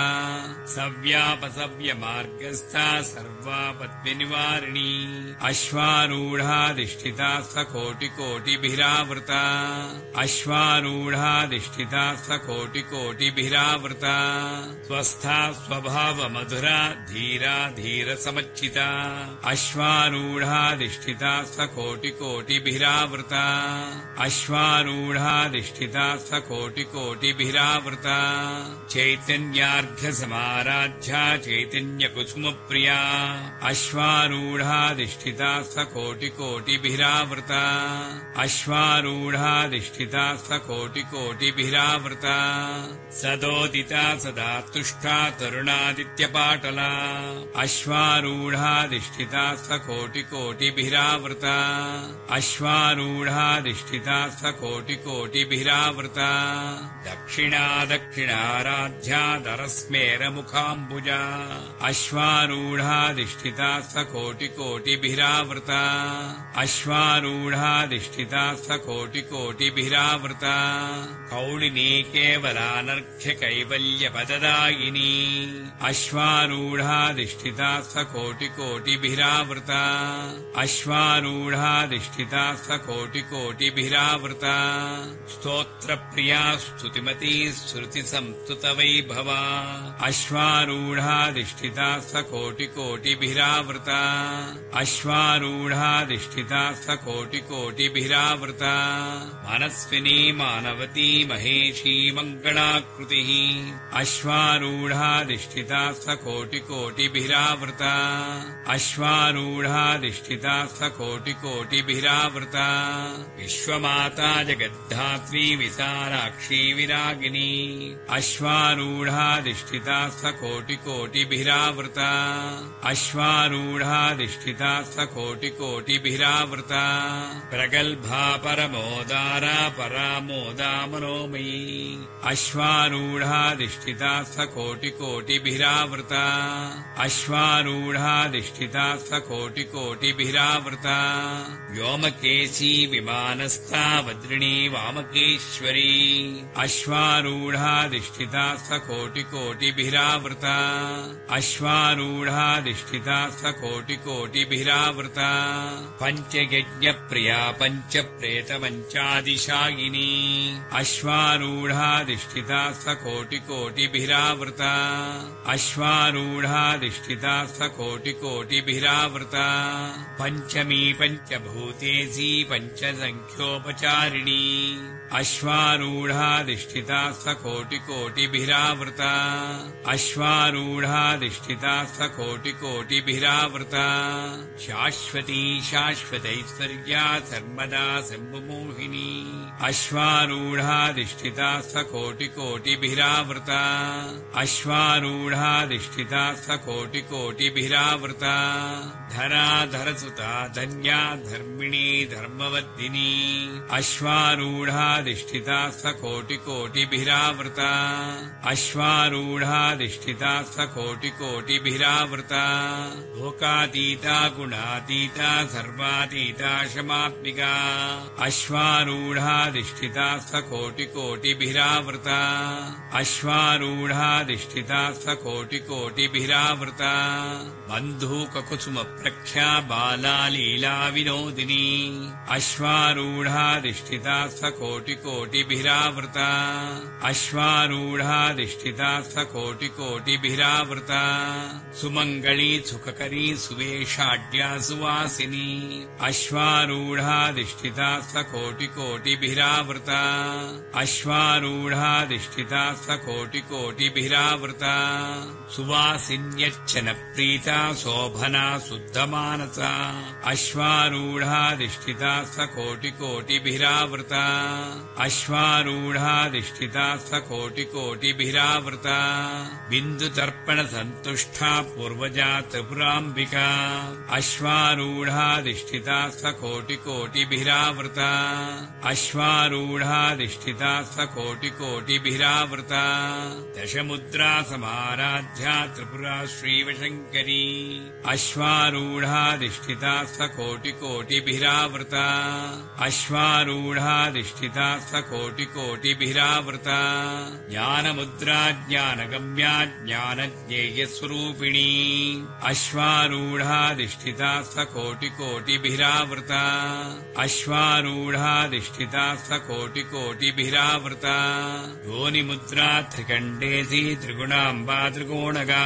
सव्यापसव्यमार्गस्था सर्वापद्विनिवारिणी अश्वारूढाधिष्ठिता सकोटिकोटिभिरावृता अश्वारूढाधिष्ठिता सकोटिकोटिभिरावृता स्वस्था स्वभावमधुरा धीरा धीरसमच्चिता अश्वारूढाधिष्ठिता सकोटिकोटिभिरावृता अश्वारूढाधिष्ठिता सकोटिकोटिभिरावृता चैतन्यार्घ्यसमाराध्या चैतन्यकुसुमप्रिया अश्वारूढाधिष्ठिता सकोटिकोटिभिरावृता अश्वारूढाधिष्ठिता सकोटिकोटिभिरावृता सदोदिता सदा तुष्टा तरुणादित्यपाटला अश्वारूढाधिष्ठिता सकोटिकोटिभिरावृता अश्वारूढाधिष्ठिता सकोटिकोटिभिरावृता दक्षिणा दक्षिणाराध्या दरस्मेरमुखाम्बुजा अश्वारूढाधिष्ठिता सकोटिकोटिभिरावृता अश्वारूढाधिष्ठिता सकोटिकोटिभिरावृता कौलिनी केवलानर्घ्यकैवल्यपददायिनी अश्वारूढाधिष्ठिता सकोटिकोटिभिरावृता अश्वारूढाधिष्ठिता सकोटिकोटिभिरावृता स्तोत्रप्रिया स्तुतिमती श्रुतिसंस्तुतवैभवा अश्वारूढाधिष्ठिता सकोटिकोटिभिरावृता अश्वारूढाधिष्ठिता सकोटिकोटिभिरावृता मनस्विनी मानवती महेशी मङ्गलाकृतिः अश्वारूढाधिष्ठिता सकोटिकोटिभिरावृता अश्वारूढाधिष्ठिता सकोटिकोटिभिरावृता विश्वमाता जगद्धात्री विशालाक्षी विरागिनी अश्वारूढाधिष्ठिता सकोटिकोटिभिरावृता अश्वारूढाधिष्ठिता सकोटिकोटिभिरावृता प्रगल्भा परमोदारा परामोदा मनोमयी अश्वारूढाधिष्ठिता सकोटिकोटिभिरावृता अश्वारूढाधिष्ठिता सकोटिकोटिभिरावृता व्योमकेशी विमानस्था वज्रिणी वामकेश्वरी अश्वारूढाधिष्ठिता सकोटिकोटिभिरावृता अश्वारूढाधिष्ठिता सकोटिकोटिभिरावृता पञ्चयज्ञप्रिया पञ्चप्रेतपञ्चादिशायिनी अश्वारूढाधिष्ठिता सकोटिकोटिभिरावृता अश्वारूढाधिष्ठिता सकोटिकोटिभिरावृता पञ्चमी पञ्चभूतेशी पञ्चसङ्ख्योपचारिणी अश्वारूढाधिष्ठिता सकोटिकोटिभिरावृता अश्वारूढाधिष्ठिता सकोटिकोटिभिरावृता शाश्वती शाश्वतैश्वर्या सर्वदा शम्भुमोहिनी अश्वारूढाधिष्ठिता सकोटिकोटिभिरावृता अश्वारूढाधिष्ठिता सकोटिकोटिभिरावृता धराधरसुता धन्या धर्मिणी धर्मवर्धिनी अश्वारूढाधिष्ठिता सकोटिकोटिभिरावृता अश्वारूढाधिष्ठिता सकोटिकोटिभिरावृता लोकातीता गुणातीता सर्वातीता शमात्मिका अश्वारूढाधिष्ठिता सकोटिकोटिभिरावृता अश्वारूढाधिष्ठिता सकोटिकोटिभिरावृता बन्धूककुसुमप्रख्या बाला लीला विनोदिनी अश्वारूढाधिष्ठिता सकोटिकोटिभिरावृता अश्वारूढाधिष्ठिता सकोटिकोटिभिरावृता सुमङ्गली सुखकरी सुवेशाढ्या सुवासिनी अश्वारूढाधिष्ठिता सकोटिकोटिभिरावृता अश्वारूढाधिष्ठिता सकोटिकोटिभिरावृता सुवासिन्यच्चनप्रीता शोभना शुद्धमानसा अश्वारूढाधिष्ठिता सकोटिकोटिभिरावृता अश्वारूढाधिष्ठिता सकोटिकोटिभिरावृता बिन्दुतर्पणसन्तुष्टा पूर्वजा त्रिपुराम्बिका अश्वारूढाधिष्ठिता सकोटिकोटिभिरावृता अश्वारूढाधिष्ठिता सकोटिकोटिभिरावृता दशमुद्रा समाराध्या त्रिपुरा श्रीवशङ्करी अश्वारूढाधिष्ठिता सकोटिकोटिभिरावृता अश्वारूढाधिष्ठिता सकोटिकोटिभिरावृता ज्ञानमुद्रा ज्ञानगम्या ज्ञानज्ञेयस्वरूपिणी अश्वारूढाधिष्ठिता सकोटिकोटिभिरावृता अश्वारूढाधिष्ठिता सकोटिकोटिभिरावृता योनिमुद्रा त्रिकण्डेसी त्रिगुणाम्बा त्रिकोणगा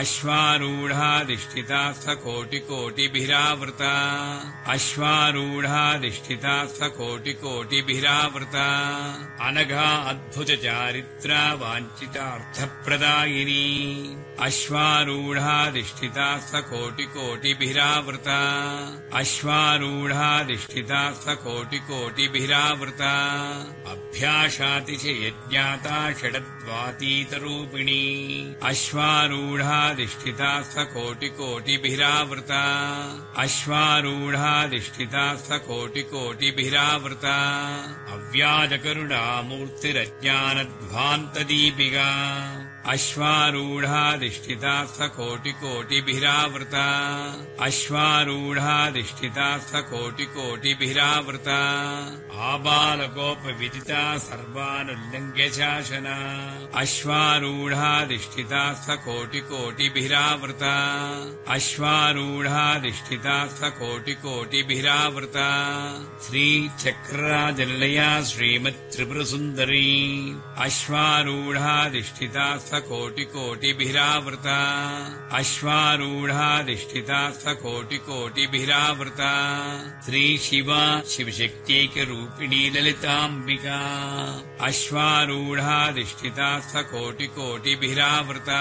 अश्वारूढाधिष्ठिता सकोटिकोटिभिरावृता अश्वारूढाधिष्ठिता सकोटिकोटिभिरावृता अनघा अद्भुतचारित्रा वाञ्छितार्थप्रदायिनी अश्वारूढाधिष्ठिता सकोटिकोटिभिरावृता अश्वारूढाधिष्ठिता सकोटिकोटिभिरावृता अभ्यासातिशयज्ञाता षडद्वातीतरूपिणी अश्वारूढाधिष्ठिता सकोटिकोटिभिरावृता अश्वारूढाधिष्ठिता सकोटिकोटिभिरावृता अव्याजकरुणामूर्तिरज्ञानध्वान्तदीपिका अश्वारूढाधिष्ठिता सकोटिकोटिभिरावृता अश्वारूढाधिष्ठिता सकोटिकोटिभिरावृता आबालकोपविदिता सर्वानुल्लङ्घ्य शासना अश्वारूढाधिष्ठिता सकोटिकोटिभिरावृता अश्वारूढाधिष्ठिता सकोटिकोटिभिरावृता श्रीचक्रराजनिलया श्रीमत्त्रिपुरसुन्दरी अश्वारूढाधिष्ठिता सकोटिकोटिभिरावृता अश्वारूढाधिष्ठिता सकोटिकोटिभिरावृता श्रीशिवा शिवशक्त्यैकरूपिणी ललिताम्बिका अश्वारूढाधिष्ठिता सकोटिकोटिभिरावृता